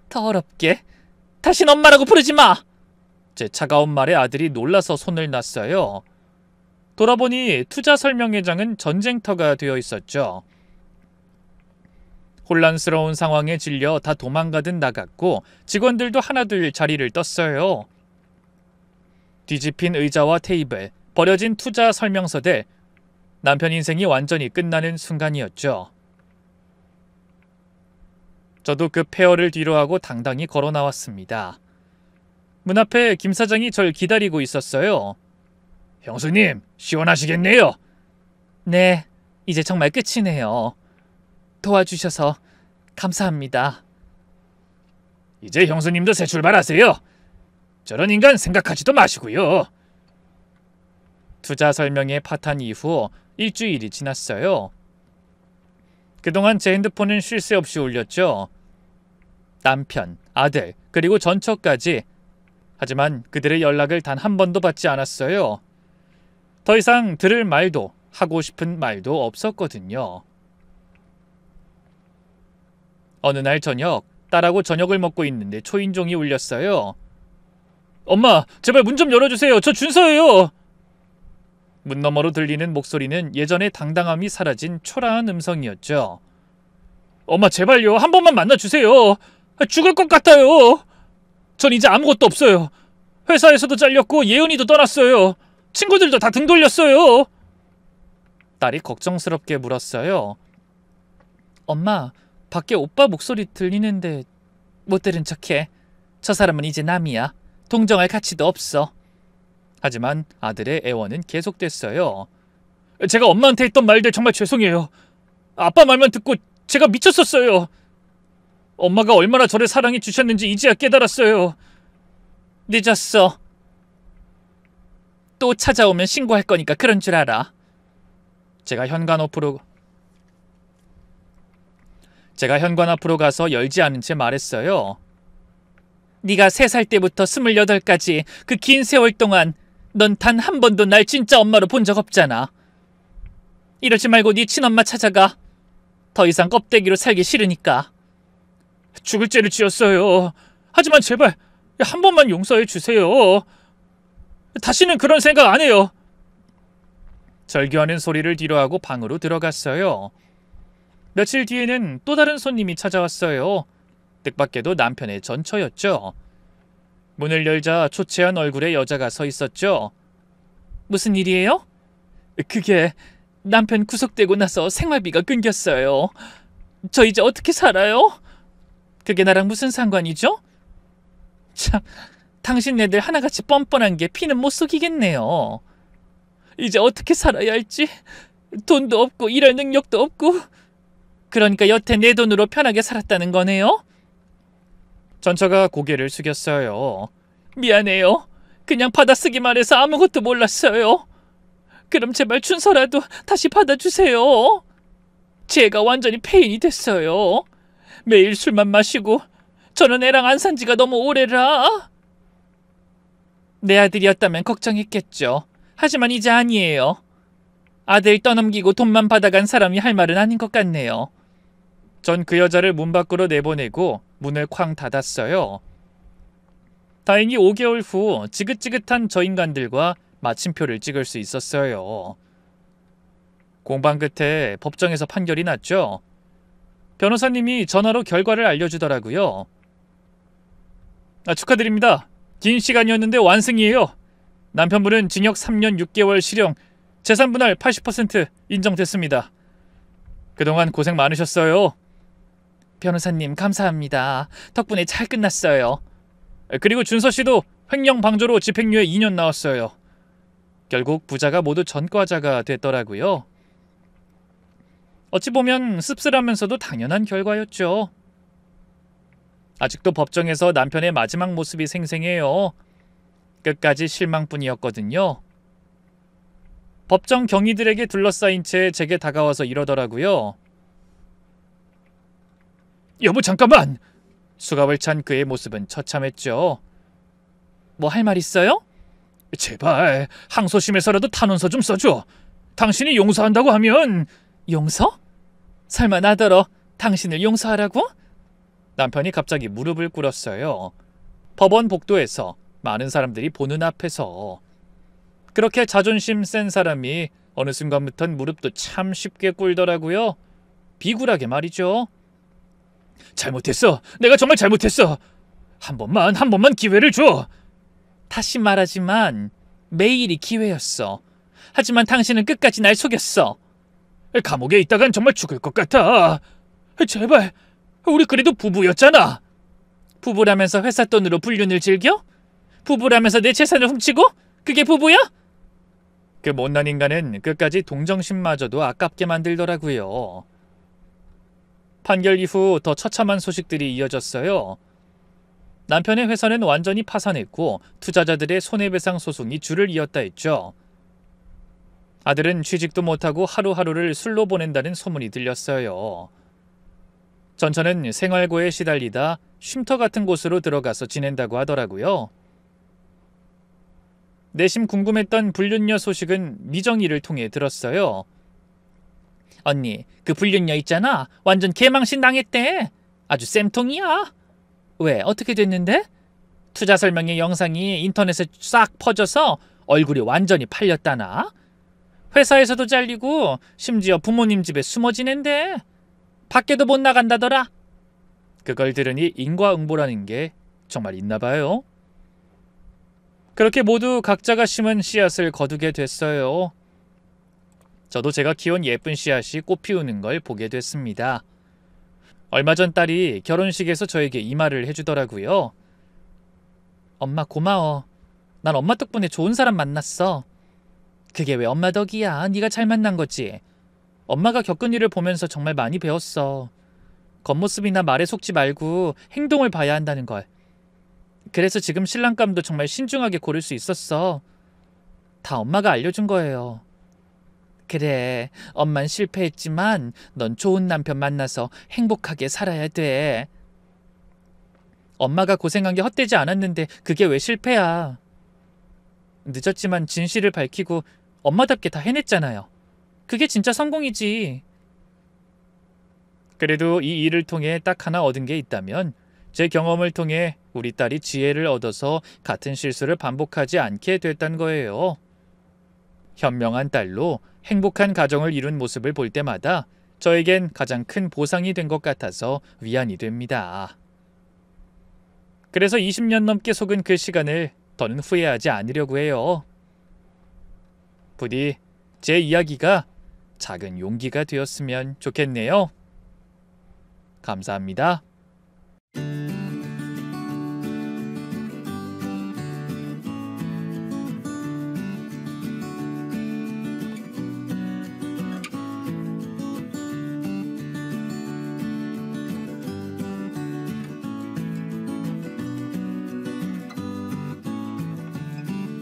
더럽게. 다신 엄마라고 부르지 마. 제 차가운 말에 아들이 놀라서 손을 놨어요. 돌아보니 투자 설명회장은 전쟁터가 되어 있었죠. 혼란스러운 상황에 질려 다 도망가듯 나갔고 직원들도 하나둘 자리를 떴어요. 뒤집힌 의자와 테이블, 버려진 투자 설명서들. 남편 인생이 완전히 끝나는 순간이었죠. 저도 그 폐허를 뒤로하고 당당히 걸어 나왔습니다. 문 앞에 김 사장이 절 기다리고 있었어요. 형수님, 시원하시겠네요. 네, 이제 정말 끝이네요. 도와주셔서 감사합니다. 이제 형수님도 새 출발하세요. 저런 인간 생각하지도 마시고요. 투자 설명회 파탄 이후 일주일이 지났어요. 그동안 제 핸드폰은 쉴 새 없이 울렸죠. 남편, 아들, 그리고 전처까지. 하지만 그들의 연락을 단 한 번도 받지 않았어요. 더 이상 들을 말도 하고 싶은 말도 없었거든요. 어느 날 저녁, 딸하고 저녁을 먹고 있는데 초인종이 울렸어요. 엄마, 제발 문 좀 열어주세요. 저 준서예요. 문 너머로 들리는 목소리는 예전의 당당함이 사라진 초라한 음성이었죠. 엄마, 제발요. 한 번만 만나주세요. 죽을 것 같아요. 전 이제 아무것도 없어요. 회사에서도 잘렸고 예은이도 떠났어요. 친구들도 다 등 돌렸어요. 딸이 걱정스럽게 물었어요. 엄마, 밖에 오빠 목소리 들리는데 못 들은 척해. 저 사람은 이제 남이야. 동정할 가치도 없어. 하지만 아들의 애원은 계속됐어요. 제가 엄마한테 했던 말들 정말 죄송해요. 아빠 말만 듣고 제가 미쳤었어요. 엄마가 얼마나 저를 사랑해 주셨는지 이제야 깨달았어요. 늦었어. 또 찾아오면 신고할 거니까 그런 줄 알아. 제가 현관 앞으로 가서 열지 않은 채 말했어요. 네가 3살 때부터 28까지 그 긴 세월 동안 넌 단 한 번도 날 진짜 엄마로 본 적 없잖아. 이러지 말고 네 친엄마 찾아가. 더 이상 껍데기로 살기 싫으니까. 죽을 죄를 지었어요. 하지만 제발 한 번만 용서해 주세요. 다시는 그런 생각 안 해요. 절규하는 소리를 뒤로하고 방으로 들어갔어요. 며칠 뒤에는 또 다른 손님이 찾아왔어요. 뜻밖에도 남편의 전처였죠. 문을 열자 초췌한 얼굴의 여자가 서 있었죠. 무슨 일이에요? 그게 남편 구속되고 나서 생활비가 끊겼어요. 저 이제 어떻게 살아요? 그게 나랑 무슨 상관이죠? 참, 당신네들 하나같이 뻔뻔한 게 피는 못 속이겠네요. 이제 어떻게 살아야 할지. 돈도 없고 일할 능력도 없고. 그러니까 여태 내 돈으로 편하게 살았다는 거네요? 전처가 고개를 숙였어요. 미안해요. 그냥 받아쓰기만 해서 아무것도 몰랐어요. 그럼 제발 준서라도 다시 받아주세요. 제가 완전히 폐인이 됐어요. 매일 술만 마시고 저는 애랑 안 산 지가 너무 오래라. 내 아들이었다면 걱정했겠죠. 하지만 이제 아니에요. 아들 떠넘기고 돈만 받아간 사람이 할 말은 아닌 것 같네요. 전 그 여자를 문 밖으로 내보내고 문을 쾅 닫았어요. 다행히 5개월 후 지긋지긋한 저 인간들과 마침표를 찍을 수 있었어요. 공방 끝에 법정에서 판결이 났죠. 변호사님이 전화로 결과를 알려주더라고요. 축하드립니다. 긴 시간이었는데 완승이에요. 남편분은 징역 3년 6개월 실형, 재산분할 80% 인정됐습니다. 그동안 고생 많으셨어요. 변호사님 감사합니다. 덕분에 잘 끝났어요. 그리고 준서씨도 횡령 방조로 집행유예 2년 나왔어요. 결국 부자가 모두 전과자가 됐더라고요. 어찌 보면 씁쓸하면서도 당연한 결과였죠. 아직도 법정에서 남편의 마지막 모습이 생생해요. 끝까지 실망뿐이었거든요. 법정 경위들에게 둘러싸인 채 제게 다가와서 이러더라고요. 여보 잠깐만! 수갑을 찬 그의 모습은 처참했죠. 뭐 할 말 있어요? 제발 항소심에서라도 탄원서 좀 써줘. 당신이 용서한다고 하면... 용서? 설마 나더러 당신을 용서하라고? 남편이 갑자기 무릎을 꿇었어요. 법원 복도에서 많은 사람들이 보는 앞에서. 그렇게 자존심 센 사람이 어느 순간부턴 무릎도 참 쉽게 꿇더라고요. 비굴하게 말이죠. 잘못했어. 내가 정말 잘못했어. 한 번만 기회를 줘. 다시 말하지만 매일이 기회였어. 하지만 당신은 끝까지 날 속였어. 감옥에 있다간 정말 죽을 것 같아. 제발 우리 그래도 부부였잖아. 부부라면서 회사 돈으로 불륜을 즐겨? 부부라면서 내 재산을 훔치고? 그게 부부야? 그 못난 인간은 끝까지 동정심마저도 아깝게 만들더라고요. 판결 이후 더 처참한 소식들이 이어졌어요. 남편의 회사는 완전히 파산했고 투자자들의 손해배상 소송이 줄을 이었다 했죠. 아들은 취직도 못하고 하루하루를 술로 보낸다는 소문이 들렸어요. 전처는 생활고에 시달리다 쉼터 같은 곳으로 들어가서 지낸다고 하더라고요. 내심 궁금했던 불륜녀 소식은 미정이를 통해 들었어요. 언니, 그 불륜녀 있잖아. 완전 개망신 당했대. 아주 쌤통이야. 왜? 어떻게 됐는데? 투자 설명의 영상이 인터넷에 싹 퍼져서 얼굴이 완전히 팔렸다나? 회사에서도 잘리고 심지어 부모님 집에 숨어 지낸대. 밖에도 못 나간다더라. 그걸 들으니 인과응보라는 게 정말 있나 봐요. 그렇게 모두 각자가 심은 씨앗을 거두게 됐어요. 저도 제가 키운 예쁜 씨앗이 꽃 피우는 걸 보게 됐습니다. 얼마 전 딸이 결혼식에서 저에게 이 말을 해주더라고요. 엄마 고마워. 난 엄마 덕분에 좋은 사람 만났어. 그게 왜 엄마 덕이야? 네가 잘 만난 거지. 엄마가 겪은 일을 보면서 정말 많이 배웠어. 겉모습이나 말에 속지 말고 행동을 봐야 한다는 걸. 그래서 지금 신랑감도 정말 신중하게 고를 수 있었어. 다 엄마가 알려준 거예요. 그래, 엄만 실패했지만 넌 좋은 남편 만나서 행복하게 살아야 돼. 엄마가 고생한 게 헛되지 않았는데 그게 왜 실패야. 늦었지만 진실을 밝히고 엄마답게 다 해냈잖아요. 그게 진짜 성공이지. 그래도 이 일을 통해 딱 하나 얻은 게 있다면 제 경험을 통해 우리 딸이 지혜를 얻어서 같은 실수를 반복하지 않게 됐단 거예요. 현명한 딸로 행복한 가정을 이룬 모습을 볼 때마다 저에겐 가장 큰 보상이 된 것 같아서 위안이 됩니다. 그래서 20년 넘게 속은 그 시간을 더는 후회하지 않으려고 해요. 부디 제 이야기가 작은 용기가 되었으면 좋겠네요. 감사합니다.